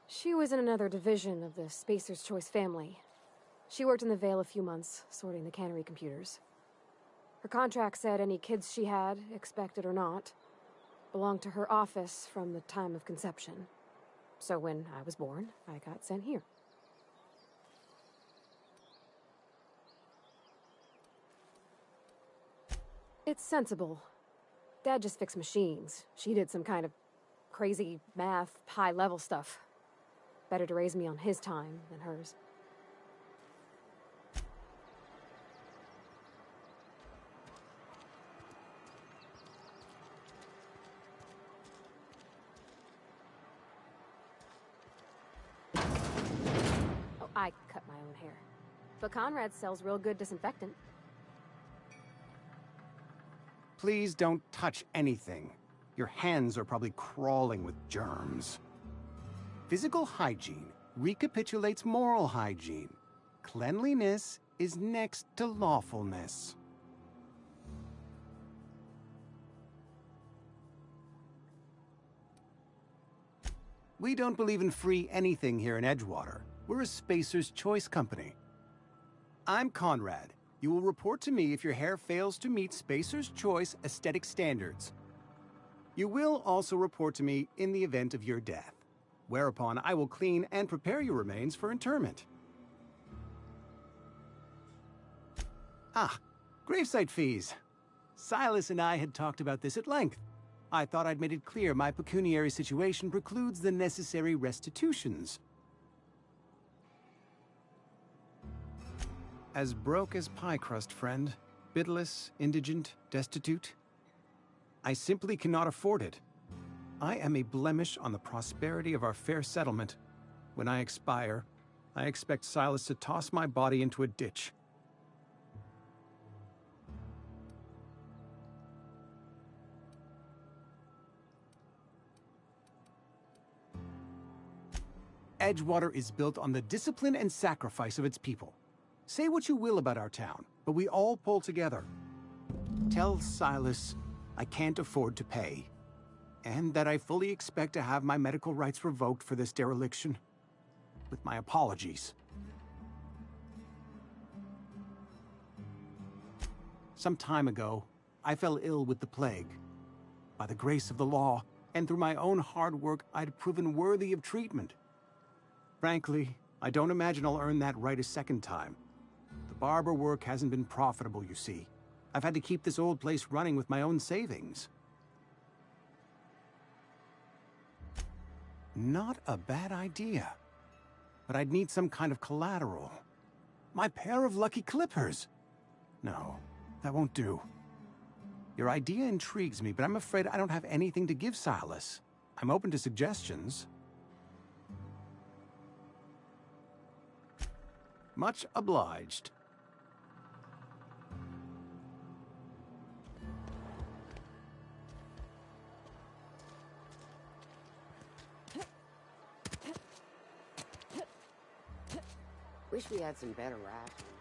L: She was in another division of the Spacer's Choice family. She worked in the Vale a few months, sorting the cannery computers. Her contract said any kids she had, expected or not, belonged to her office from the time of conception. So when I was born, I got sent here. It's sensible. Dad just fixed machines. She did some kind of crazy math, high-level stuff. Better to raise me on his time than hers. Oh, I cut my own hair. But Conrad sells real good disinfectant.
N: Please don't touch anything. Your hands are probably crawling with germs. Physical hygiene recapitulates moral hygiene. Cleanliness is next to lawfulness. We don't believe in free anything here in Edgewater. We're a Spacer's Choice company. I'm Conrad. You will report to me if your hair fails to meet Spacer's Choice aesthetic standards. You will also report to me in the event of your death, whereupon I will clean and prepare your remains for interment. Ah, gravesite fees. Silas and I had talked about this at length. I thought I'd made it clear my pecuniary situation precludes the necessary restitutions. As broke as pie crust, friend. Bidless, indigent, destitute. I simply cannot afford it. I am a blemish on the prosperity of our fair settlement. When I expire, I expect Silas to toss my body into a ditch. Edgewater is built on the discipline and sacrifice of its people. Say what you will about our town, but we all pull together. Tell Silas I can't afford to pay, and that I fully expect to have my medical rights revoked for this dereliction. With my apologies. Some time ago, I fell ill with the plague. By the grace of the law, and through my own hard work, I'd proven worthy of treatment. Frankly, I don't imagine I'll earn that right a second time. The barber work hasn't been profitable, you see. I've had to keep this old place running with my own savings. Not a bad idea. But I'd need some kind of collateral. My pair of lucky clippers! No, that won't do. Your idea intrigues me, but I'm afraid I don't have anything to give Silas. I'm open to suggestions. Much obliged.
H: Wish we had some better rations.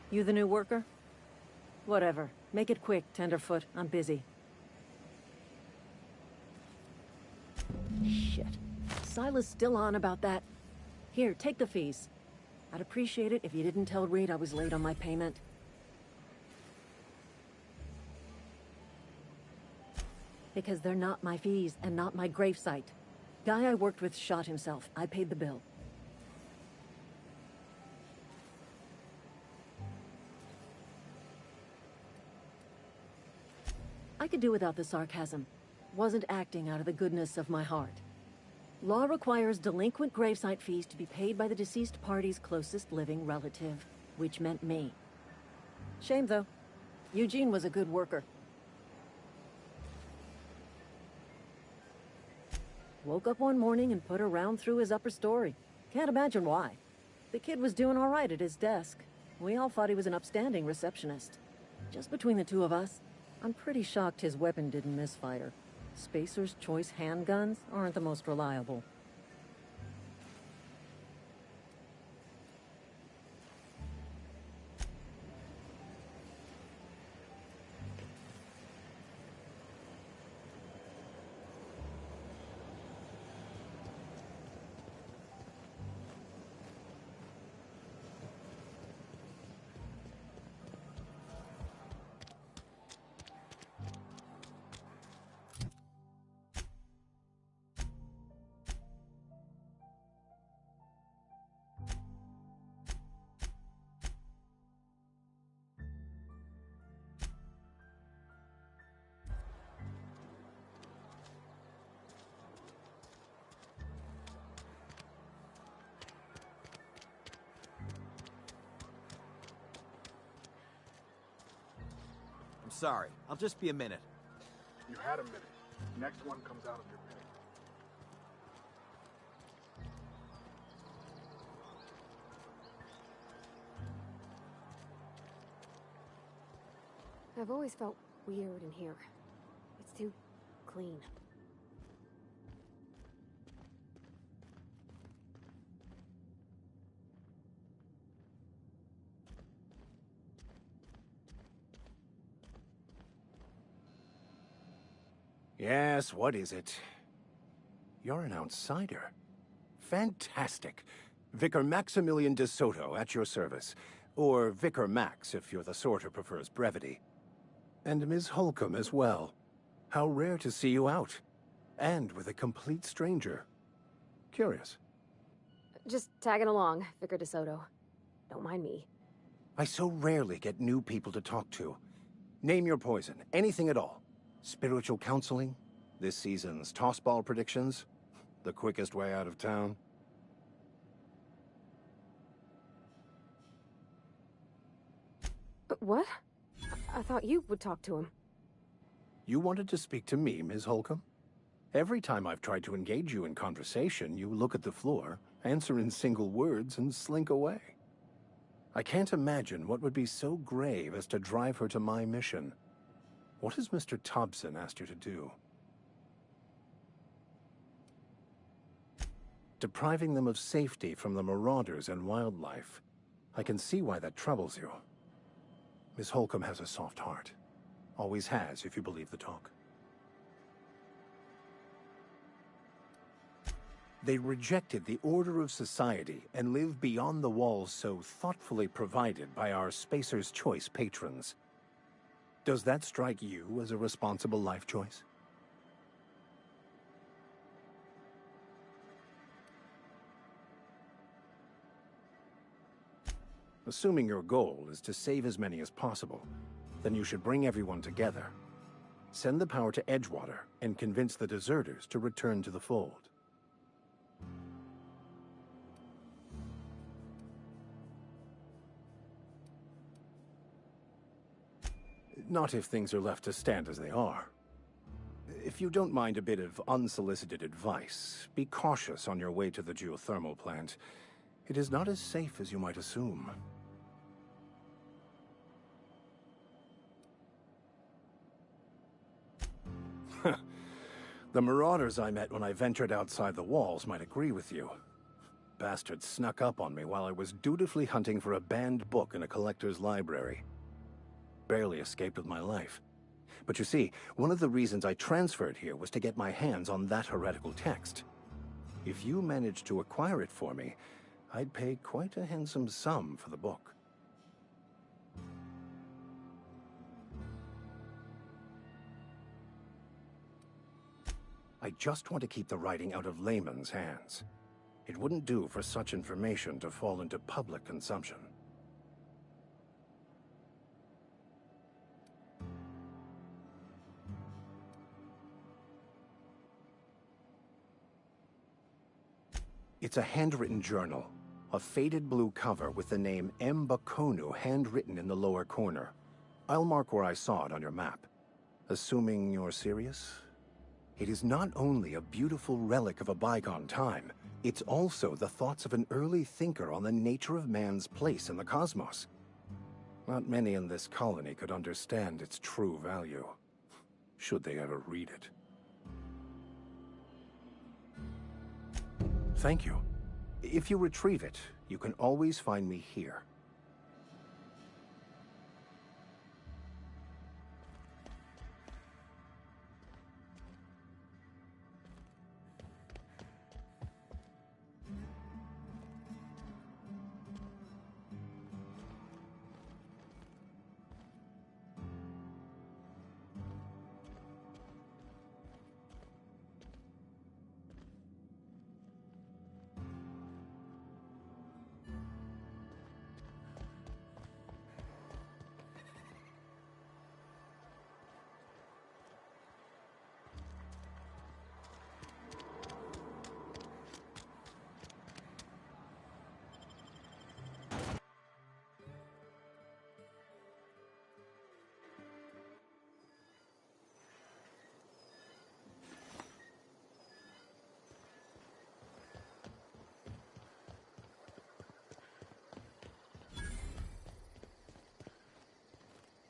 E: You the new worker? Whatever. Make it quick, Tenderfoot. I'm busy. Shit. Silas still on about that. Here, take the fees. I'd appreciate it if you didn't tell Reed I was late on my payment. Because they're not my fees and not my gravesite. Guy I worked with shot himself. I paid the bill. I could do without the sarcasm. Wasn't acting out of the goodness of my heart. Law requires delinquent gravesite fees to be paid by the deceased party's closest living relative, which meant me. Shame, though. Eugene was a good worker. Woke up one morning and put a round through his upper story. Can't imagine why. The kid was doing all right at his desk. We all thought he was an upstanding receptionist. Just between the two of us, I'm pretty shocked his weapon didn't misfire. Spacer's Choice handguns aren't the most reliable.
O: I'm sorry. I'll just be a minute.
P: You had a minute. Next one comes out of your minute.
L: I've always felt weird in here. It's too clean.
I: Yes, what is it? You're an outsider. Fantastic. Vicar Maximilian de Soto, at your service. Or Vicar Max, if you're the sort who prefers brevity. And Ms. Holcomb as well. How rare to see you out. And with a complete stranger. Curious.
L: Just tagging along, Vicar de Soto. Don't mind me.
I: I so rarely get new people to talk to. Name your poison, anything at all. Spiritual counseling? This season's tossball predictions? The quickest way out of town?
L: But what? I thought you would talk to him.
I: You wanted to speak to me, Ms. Holcomb? Every time I've tried to engage you in conversation, you look at the floor, answer in single words, and slink away. I can't imagine what would be so grave as to drive her to my mission. What has Mr. Thompson asked you to do? Depriving them of safety from the marauders and wildlife. I can see why that troubles you. Miss Holcomb has a soft heart. Always has, if you believe the talk. They rejected the order of society and live beyond the walls so thoughtfully provided by our Spacer's Choice patrons. Does that strike you as a responsible life choice? Assuming your goal is to save as many as possible, then you should bring everyone together. Send the power to Edgewater and convince the deserters to return to the fold. Not if things are left to stand as they are. If you don't mind a bit of unsolicited advice, be cautious on your way to the geothermal plant. It is not as safe as you might assume. The marauders I met when I ventured outside the walls might agree with you. Bastards snuck up on me while I was dutifully hunting for a banned book in a collector's library. Barely escaped with my life. But you see, one of the reasons I transferred here was to get my hands on that heretical text. If you managed to acquire it for me, I'd pay quite a handsome sum for the book. I just want to keep the writing out of layman's hands. It wouldn't do for such information to fall into public consumption. It's a handwritten journal, a faded blue cover with the name M. Bakonu handwritten in the lower corner. I'll mark where I saw it on your map. Assuming you're serious? It is not only a beautiful relic of a bygone time, it's also the thoughts of an early thinker on the nature of man's place in the cosmos. Not many in this colony could understand its true value, should they ever read it. Thank you. If you retrieve it, you can always find me here.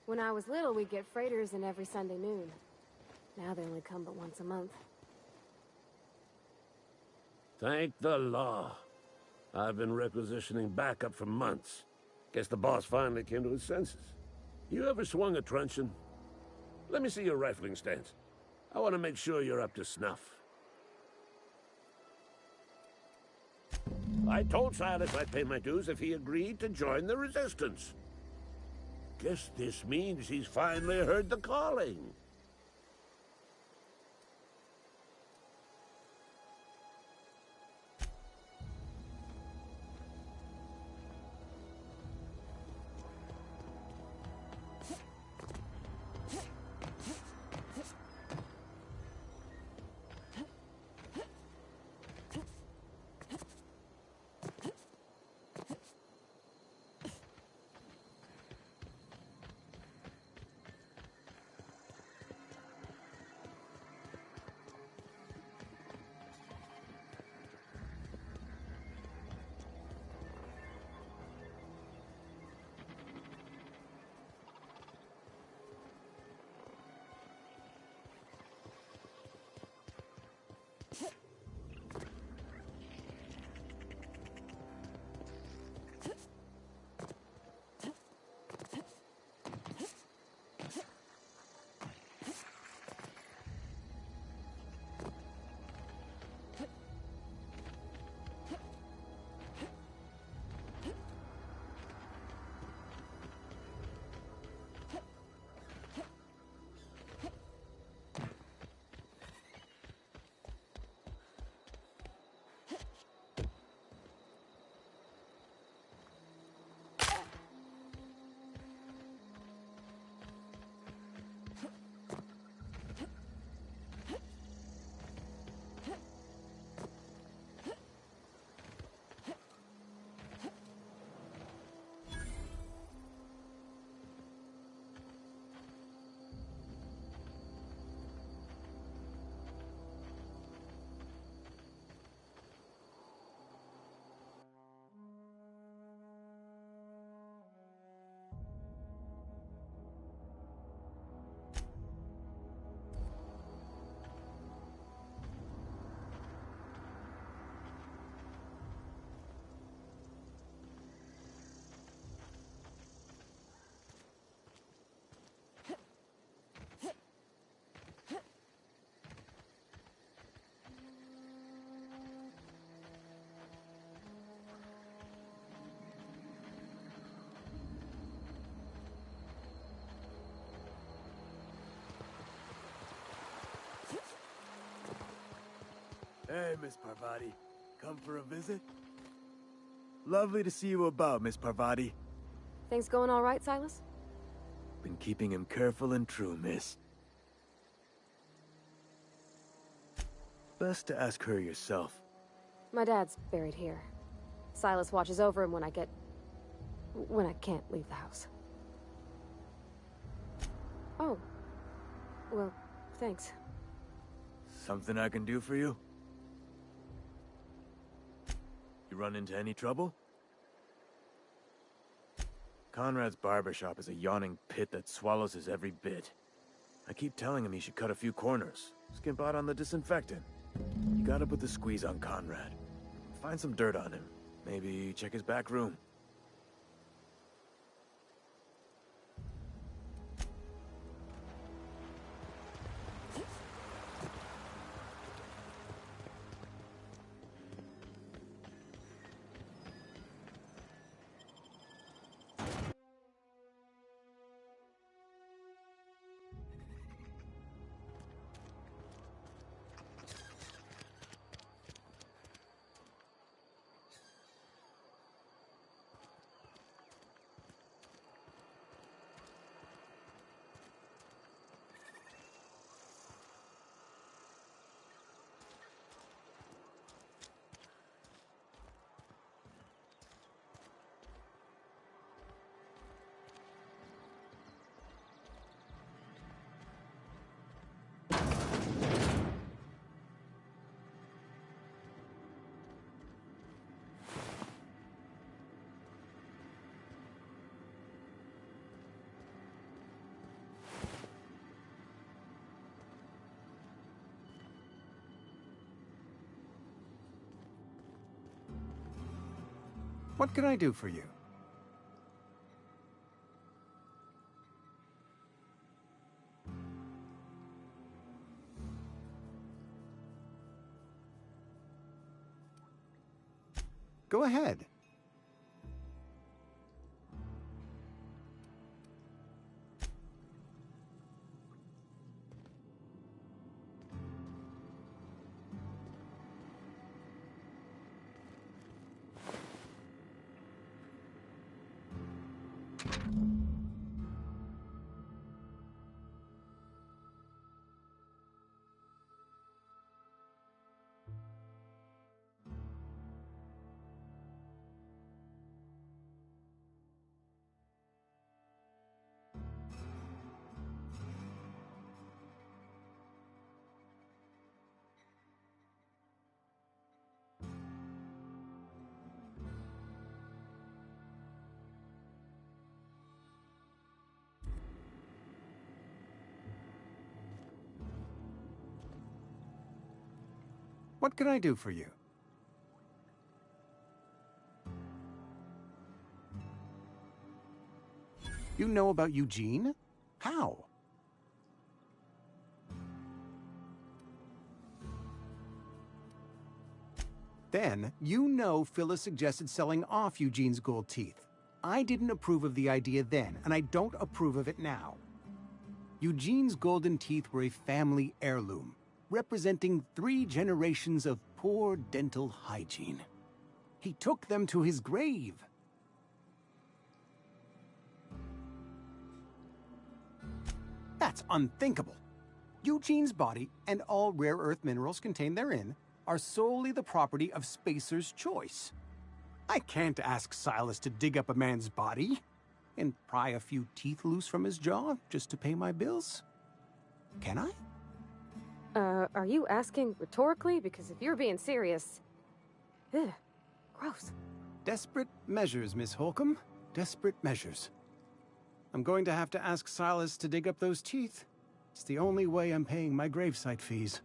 L: When I was little, we'd get freighters in every Sunday noon. Now they only come but once a month.
Q: Thank the law. I've been requisitioning backup for months. Guess the boss finally came to his senses. You ever swung a truncheon? Let me see your rifling stance. I want to make sure you're up to snuff. I told Silas I'd pay my dues if he agreed to join the Resistance. Guess this means he's finally heard the calling.
G: Hey, Miss Parvati. Come for a visit? Lovely to see you about, Miss Parvati.
L: Things going all right, Silas?
G: Been keeping him careful and true, miss. Best to ask her yourself.
L: My dad's buried here. Silas watches over him when I can't leave the house. Oh. Well, thanks.
G: Something I can do for you? You run into any trouble? Conrad's barbershop is a yawning pit that swallows his every bit. I keep telling him he should cut a few corners, skimp out on the disinfectant. You gotta put the squeeze on Conrad. Find some dirt on him. Maybe check his back room.
N: What can I do for you? Go ahead. What can I do for you? You know about Eugene? How? Then, you know Phyllis suggested selling off Eugene's gold teeth. I didn't approve of the idea then, and I don't approve of it now. Eugene's golden teeth were a family heirloom, representing 3 generations of poor dental hygiene. He took them to his grave. That's unthinkable. Eugene's body and all rare earth minerals contained therein are solely the property of Spacer's Choice. I can't ask Silas to dig up a man's body and pry a few teeth loose from his jaw just to pay my bills. Can I?
L: Are you asking rhetorically? Because if you're being serious... Ugh, gross.
N: Desperate measures, Miss Holcomb. Desperate measures. I'm going to have to ask Silas to dig up those teeth. It's the only way I'm paying my gravesite fees.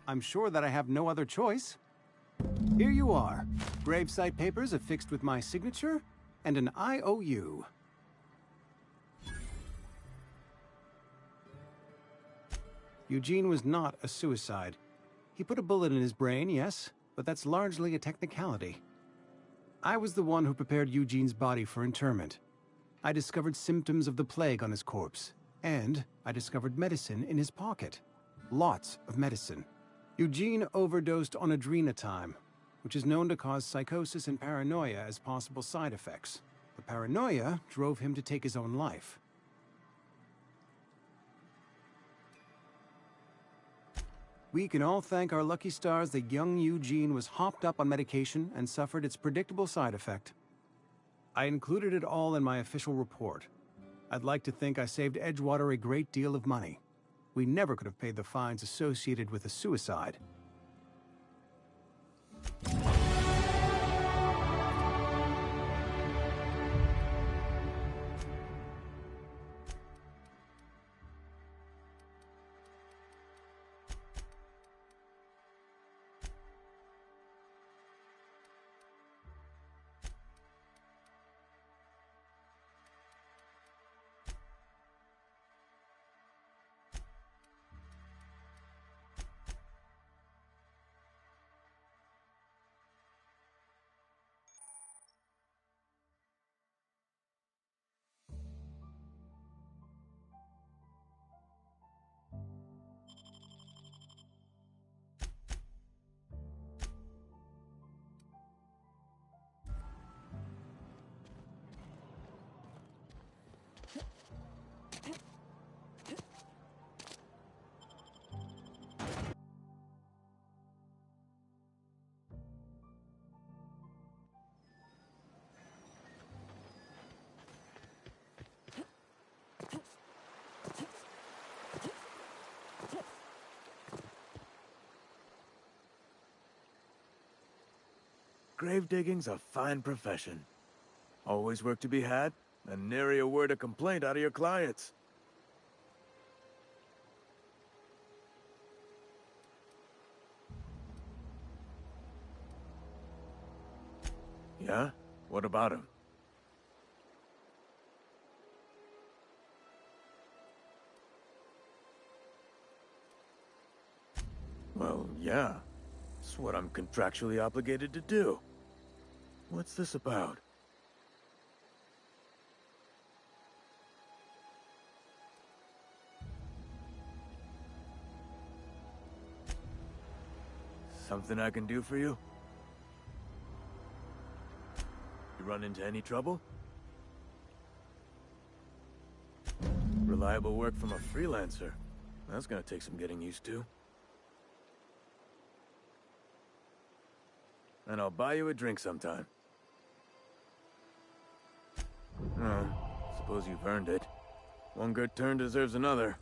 N: I'm sure that I have no other choice. Here you are. Gravesite papers affixed with my signature and an IOU. Eugene was not a suicide. He put a bullet in his brain, yes, but that's largely a technicality. I was the one who prepared Eugene's body for interment. I discovered symptoms of the plague on his corpse, and I discovered medicine in his pocket. Lots of medicine. Eugene overdosed on adrenatime, which is known to cause psychosis and paranoia as possible side effects. The paranoia drove him to take his own life. We can all thank our lucky stars that young Eugene was hopped up on medication and suffered its predictable side effect. I included it all in my official report. I'd like to think I saved Edgewater a great deal of money. We never could have paid the fines associated with a suicide.
G: Grave digging's a fine profession. Always work to be had, and nary a word of complaint out of your clients. Yeah? What about him? Well, yeah. It's what I'm contractually obligated to do. What's this about? Something I can do for you? You run into any trouble? Reliable work from a freelancer. That's gonna take some getting used to. And I'll buy you a drink sometime. Suppose you've earned it. One good turn deserves another.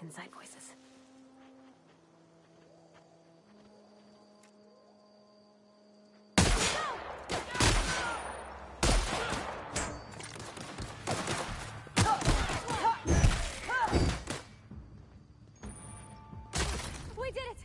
L: Inside voices.
M: We did it!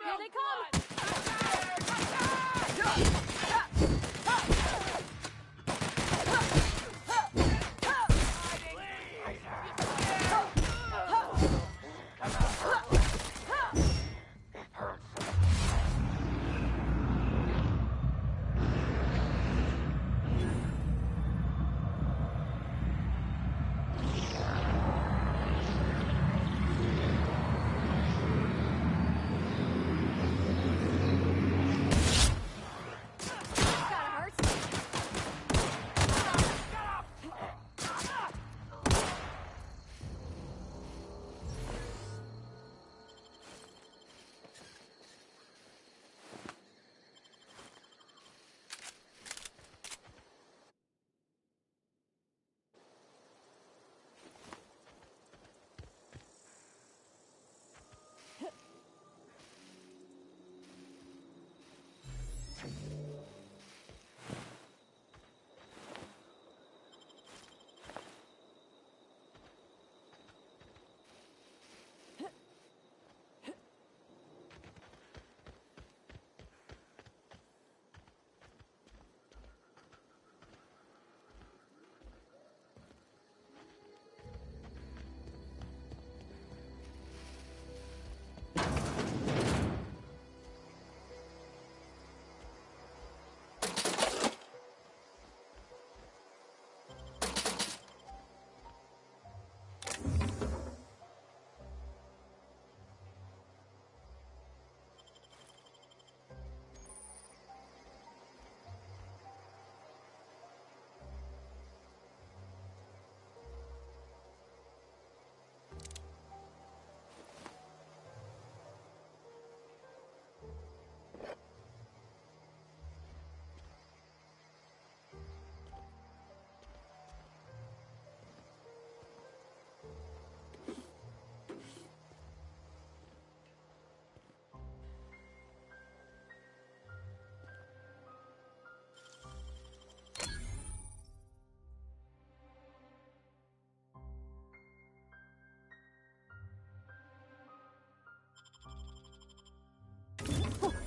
M: Here they come!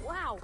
L: Wow!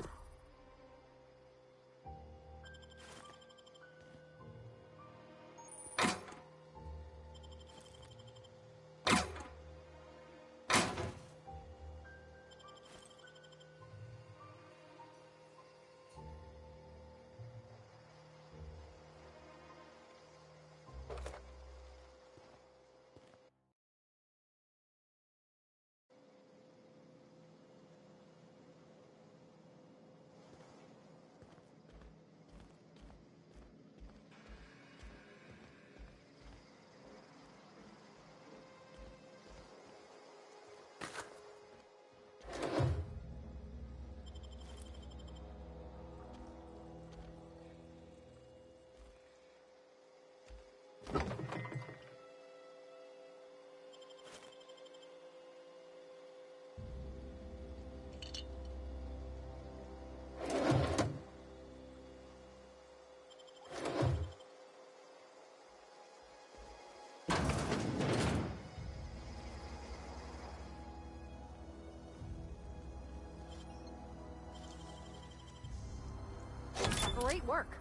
L: Great work.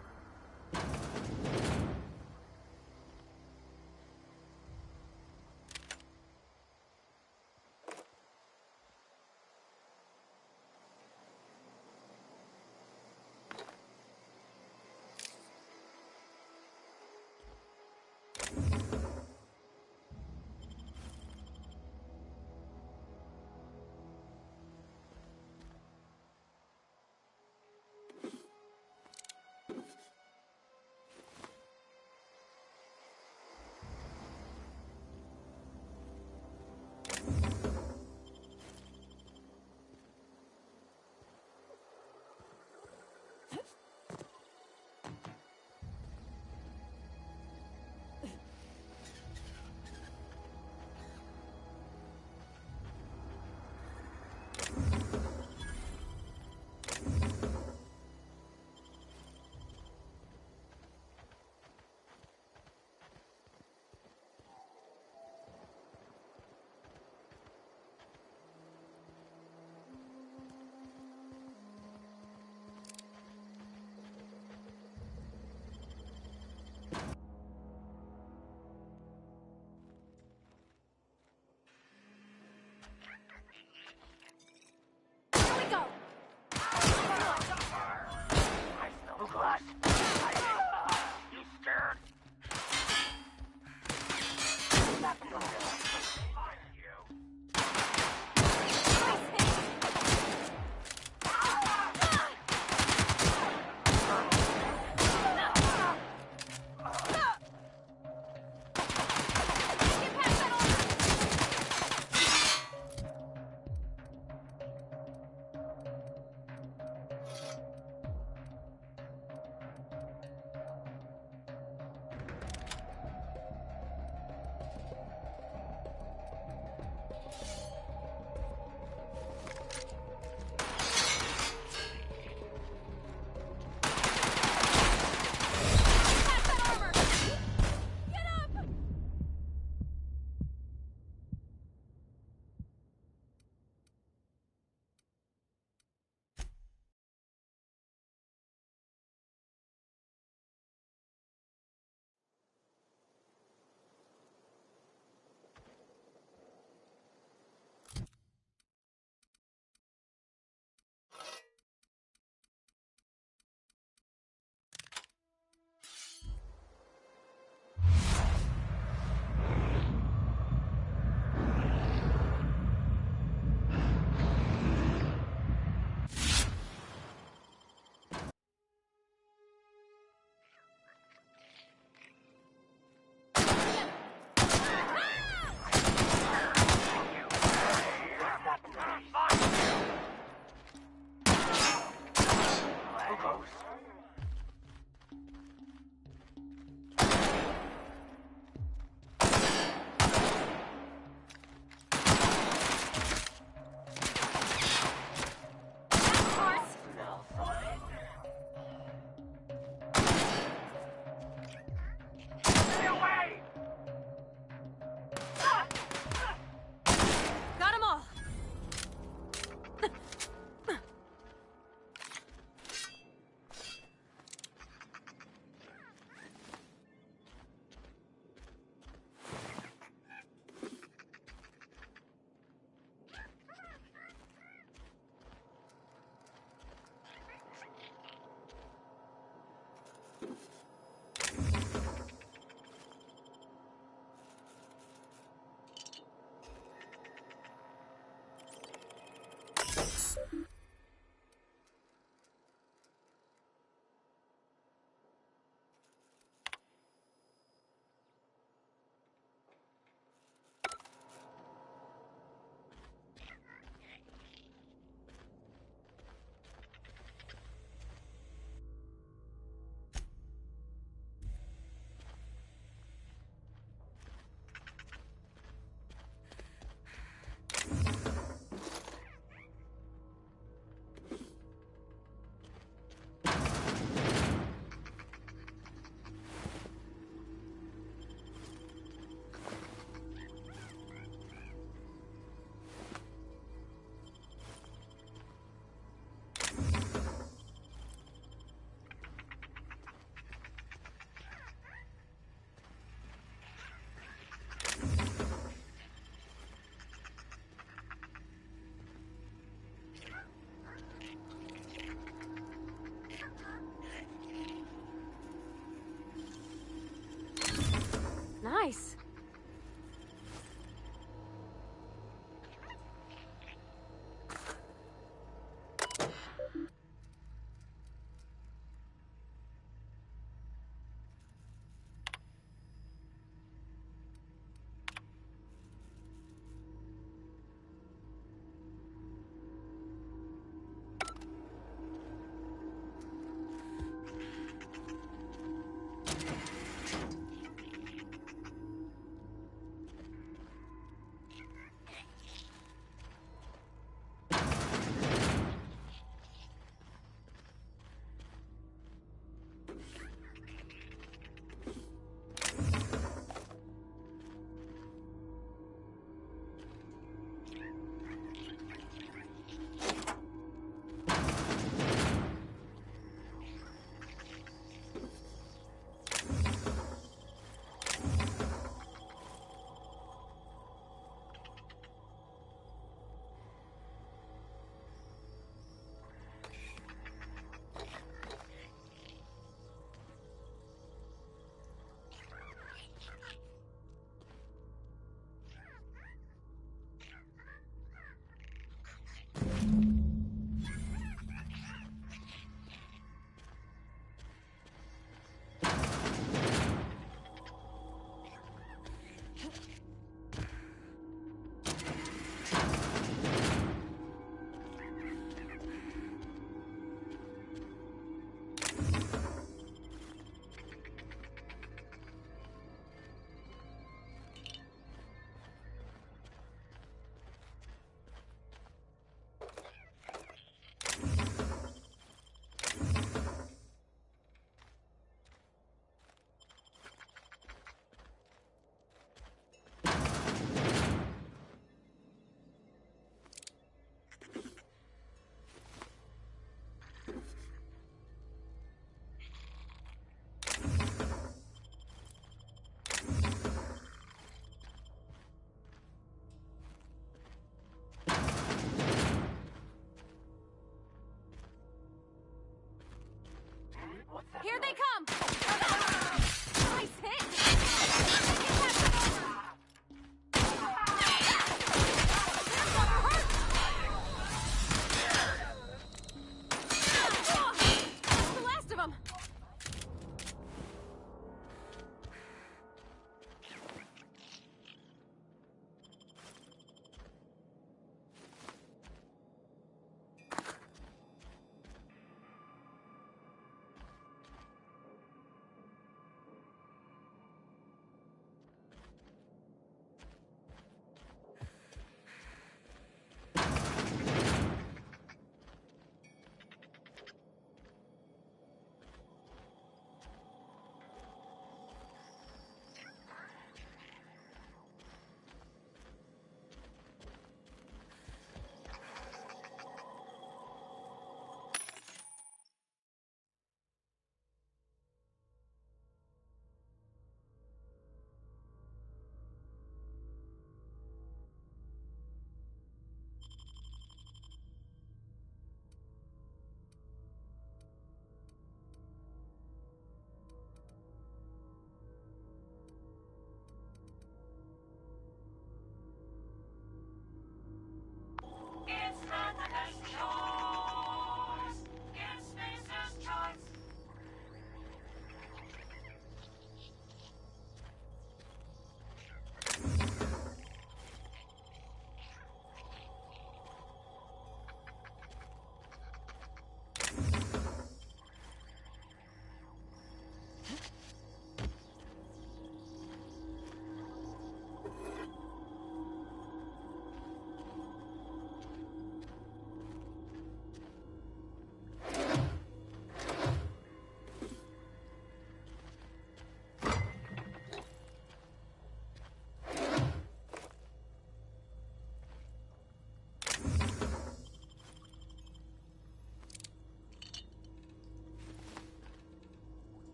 R: close.
L: Got 'em all! Nice. Here they come! Nice hit! That's the last of them!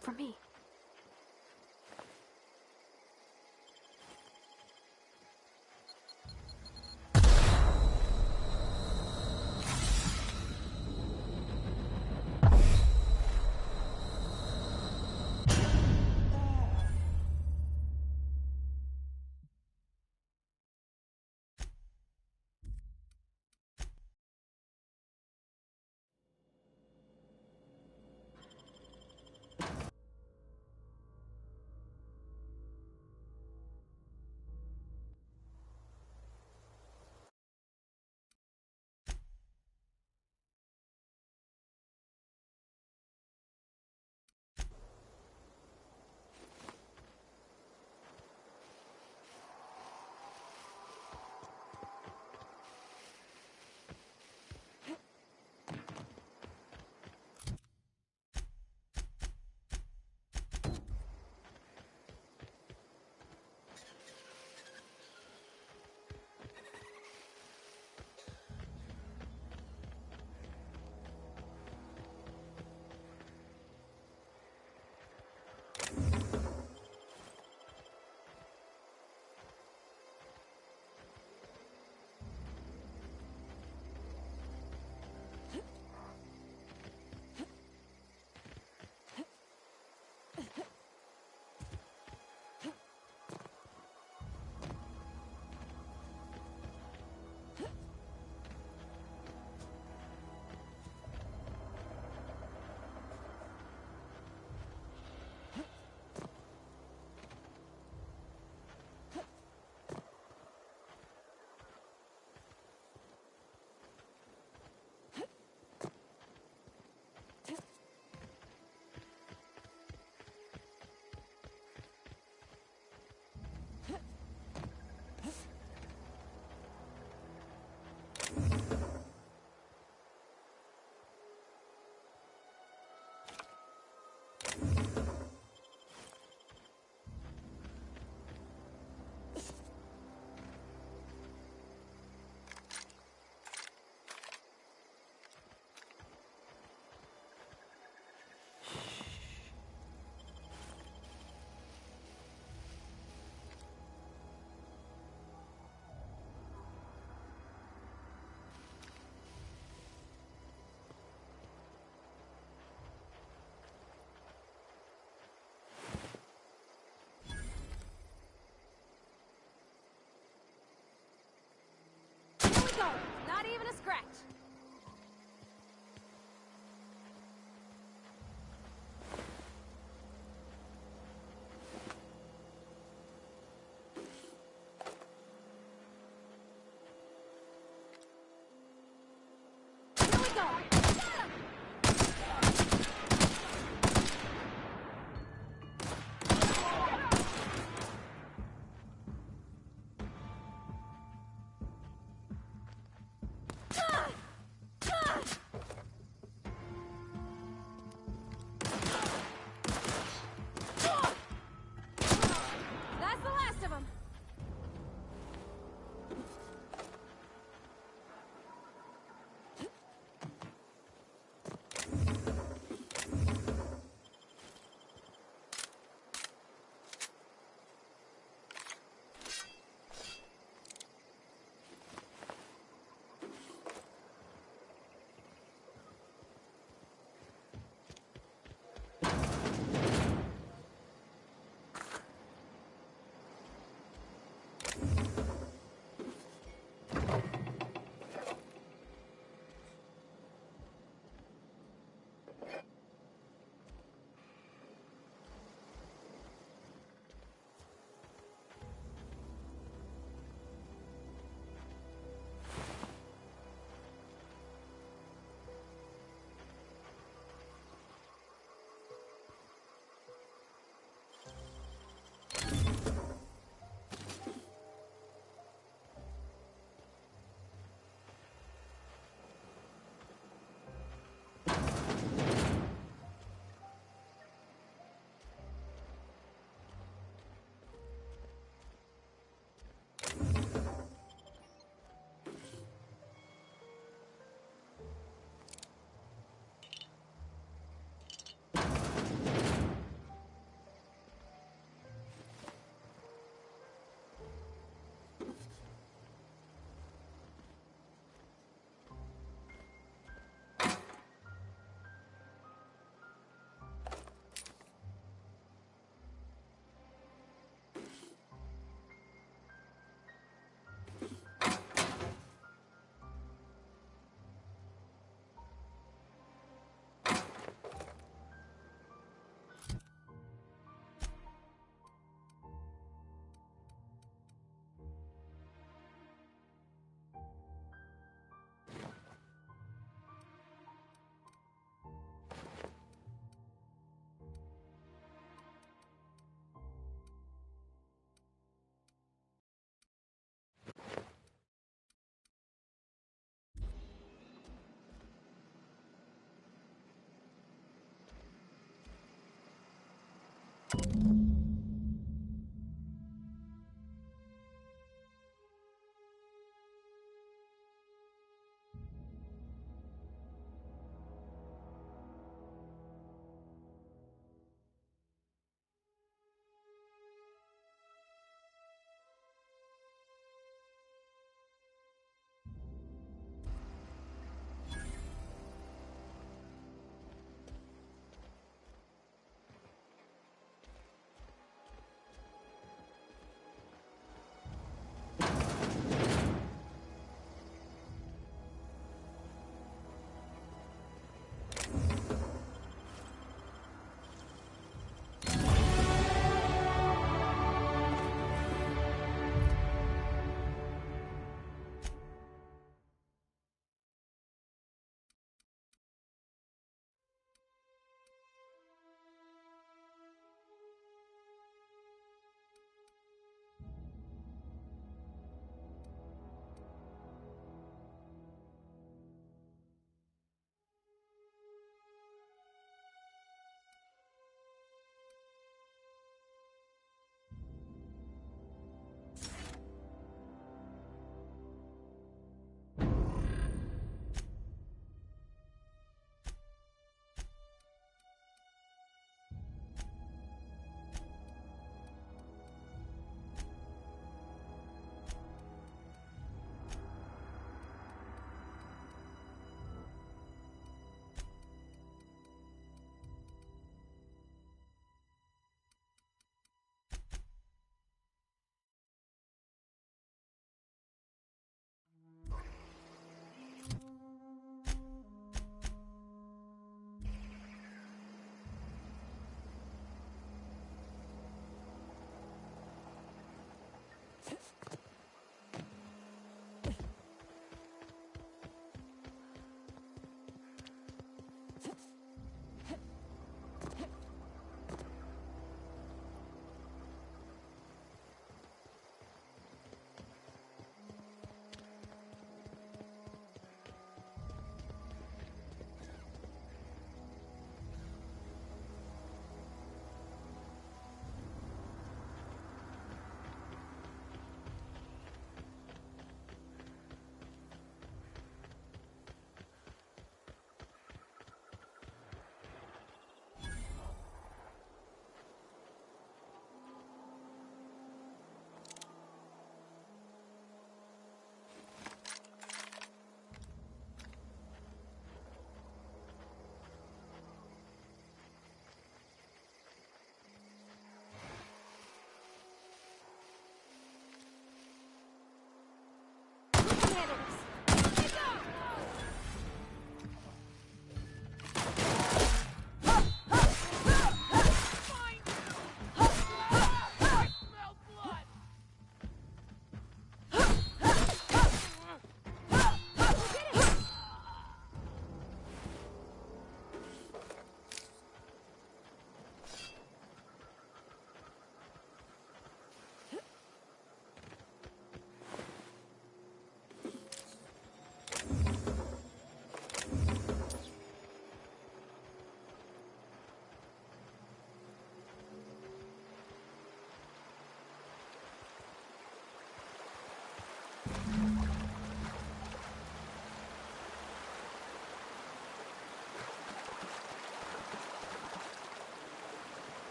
L: For me.
M: Not even a scratch. Here we go. Ah!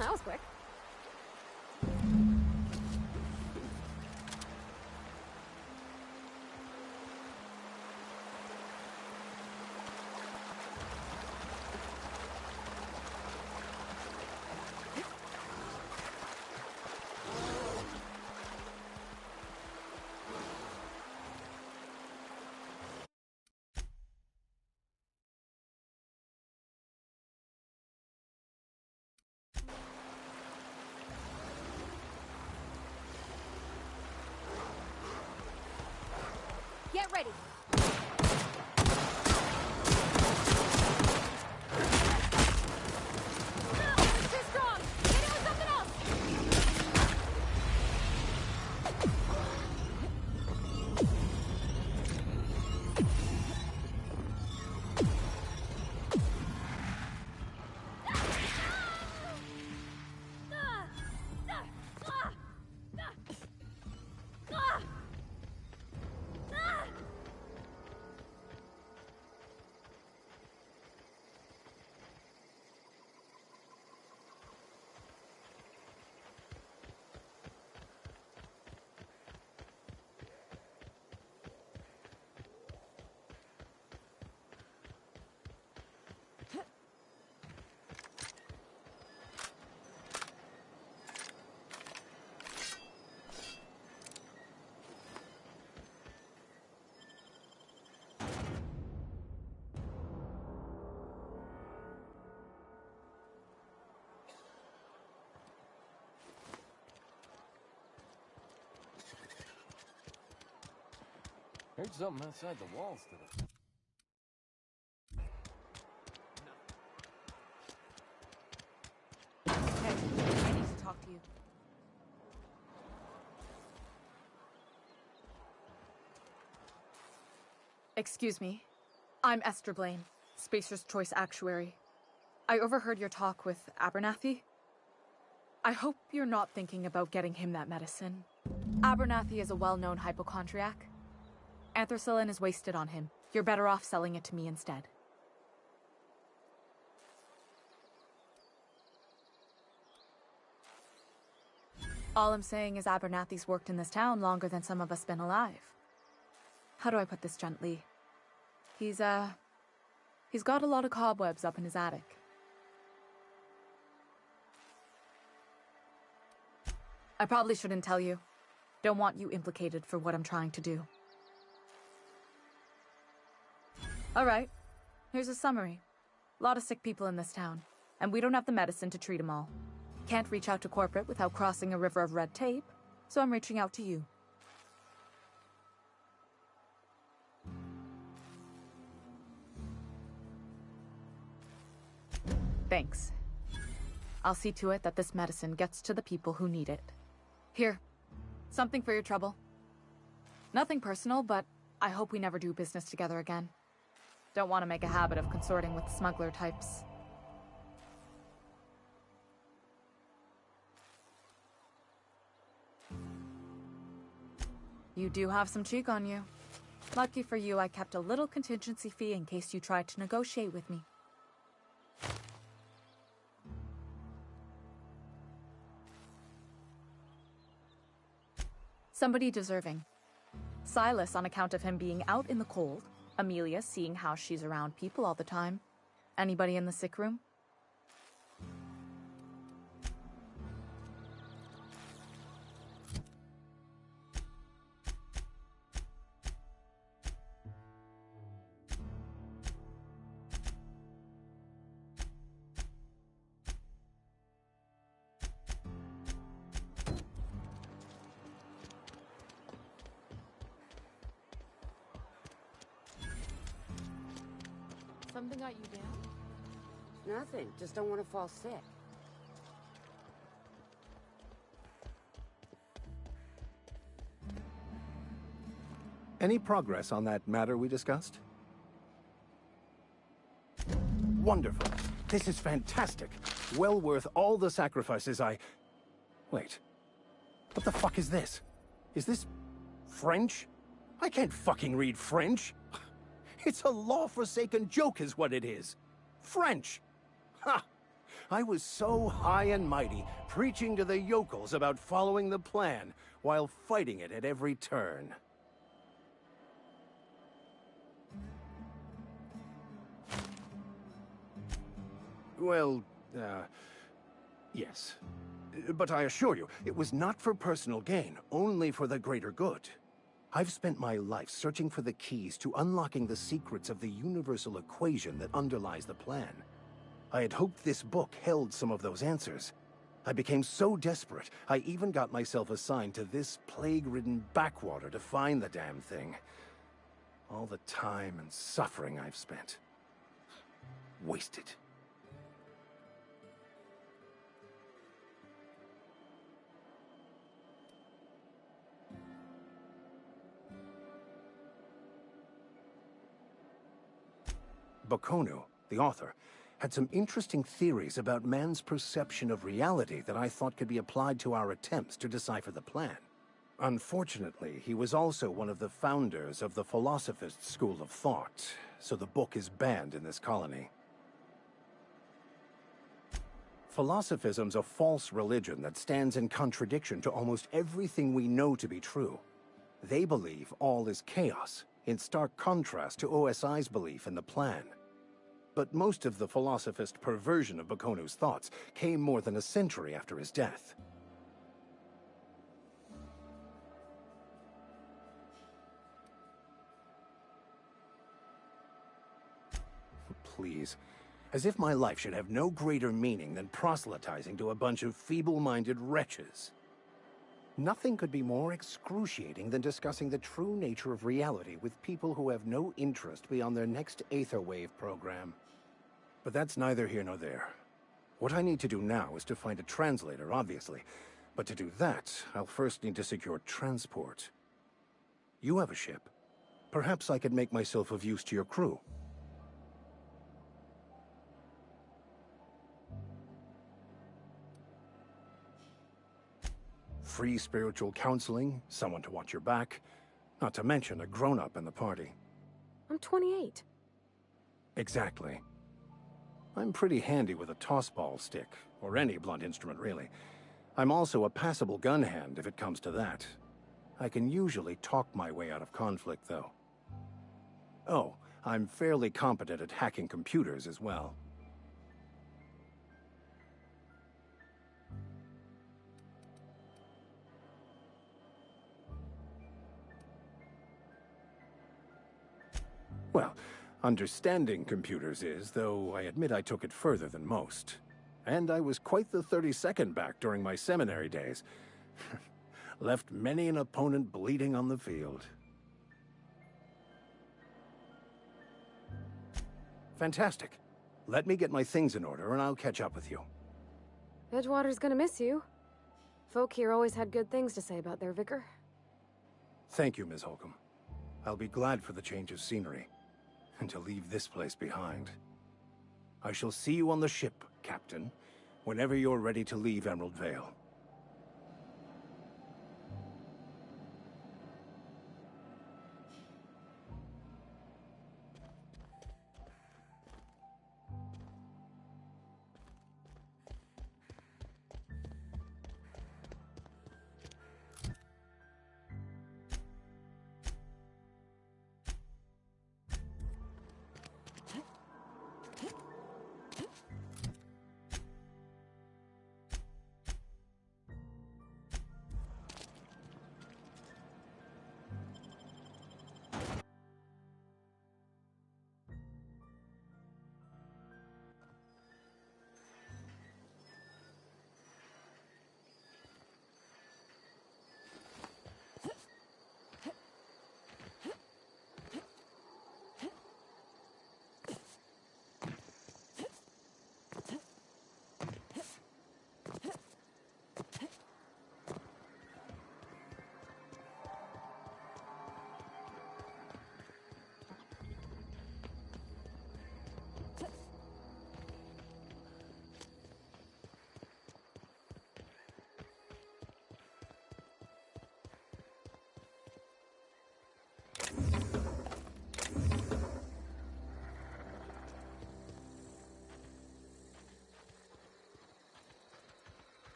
L: That was quick.
M: Get ready.
R: Heard something outside the walls today.
S: Hey, I need to talk to you. Excuse me. I'm Esther Blaine, Spacer's Choice Actuary. I overheard your talk with Abernathy. I hope you're not thinking about getting him that medicine. Abernathy is a well-known hypochondriac. Anthracillin is wasted on him. You're better off selling it to me instead. All I'm saying is Abernathy's worked in this town longer than some of us been alive. How do I put this gently? He's got a lot of cobwebs up in his attic. I probably shouldn't tell you. Don't want you implicated for what I'm trying to do. Alright, here's a summary. A lot of sick people in this town, and we don't have the medicine to treat them all. Can't reach out to corporate without crossing a river of red tape, so I'm reaching out to you. Thanks. I'll see to it that this medicine gets to the people who need it. Here, something for your trouble. Nothing personal, but I hope we never do business together again. Don't want to make a habit of consorting with smuggler types. You do have some cheek on you. Lucky for you, I kept a little contingency fee in case you tried to negotiate with me. Somebody deserving. Silas on account of him being out in the cold. Amelia seeing how she's around people all the time. Anybody in the sick room? Something got you down?
H: Nothing. Just don't want to fall sick.
I: Any progress on that matter we discussed? Wonderful. This is fantastic. Well worth all the sacrifices I... Wait. What the fuck is this? Is this... French? I can't fucking read French. It's a law-forsaken joke is what it is. French! Ha! I was so high and mighty, preaching to the yokels about following the plan, while fighting it at every turn. Well, yes. But I assure you, it was not for personal gain, only for the greater good. I've spent my life searching for the keys to unlocking the secrets of the universal equation that underlies the plan. I had hoped this book held some of those answers. I became so desperate, I even got myself assigned to this plague-ridden backwater to find the damn thing. All the time and suffering I've spent. Wasted. Bokonu, the author, had some interesting theories about man's perception of reality that I thought could be applied to our attempts to decipher the plan. Unfortunately, he was also one of the founders of the Philosophist school of thought, so the book is banned in this colony. Philosophism's a false religion that stands in contradiction to almost everything we know to be true. They believe all is chaos, in stark contrast to OSI's belief in the plan. But most of the Philosophist perversion of Bokonu's thoughts came more than a century after his death. Please. As if my life should have no greater meaning than proselytizing to a bunch of feeble-minded wretches. Nothing could be more excruciating than discussing the true nature of reality with people who have no interest beyond their next Aetherwave program. But that's neither here nor there. What I need to do now is to find a translator, obviously. But to do that, I'll first need to secure transport. You have a ship. Perhaps I could make myself of use to your crew. Free spiritual counseling, someone to watch your back, not to mention a grown-up in the party.
L: I'm 28.
I: Exactly. I'm pretty handy with a toss-ball stick, or any blunt instrument, really. I'm also a passable gun hand, if it comes to that. I can usually talk my way out of conflict, though. Oh, I'm fairly competent at hacking computers as well. Well, understanding computers is, though I admit I took it further than most. And I was quite the 32nd back during my seminary days. Left many an opponent bleeding on the field. Fantastic. Let me get my things in order and I'll catch up with you.
L: Edgewater's gonna miss you. Folk here always had good things to say about their vicar.
I: Thank you, Ms. Holcomb. I'll be glad for the change of scenery. And to leave this place behind. I shall see you on the ship, Captain, whenever you're ready to leave Emerald Vale.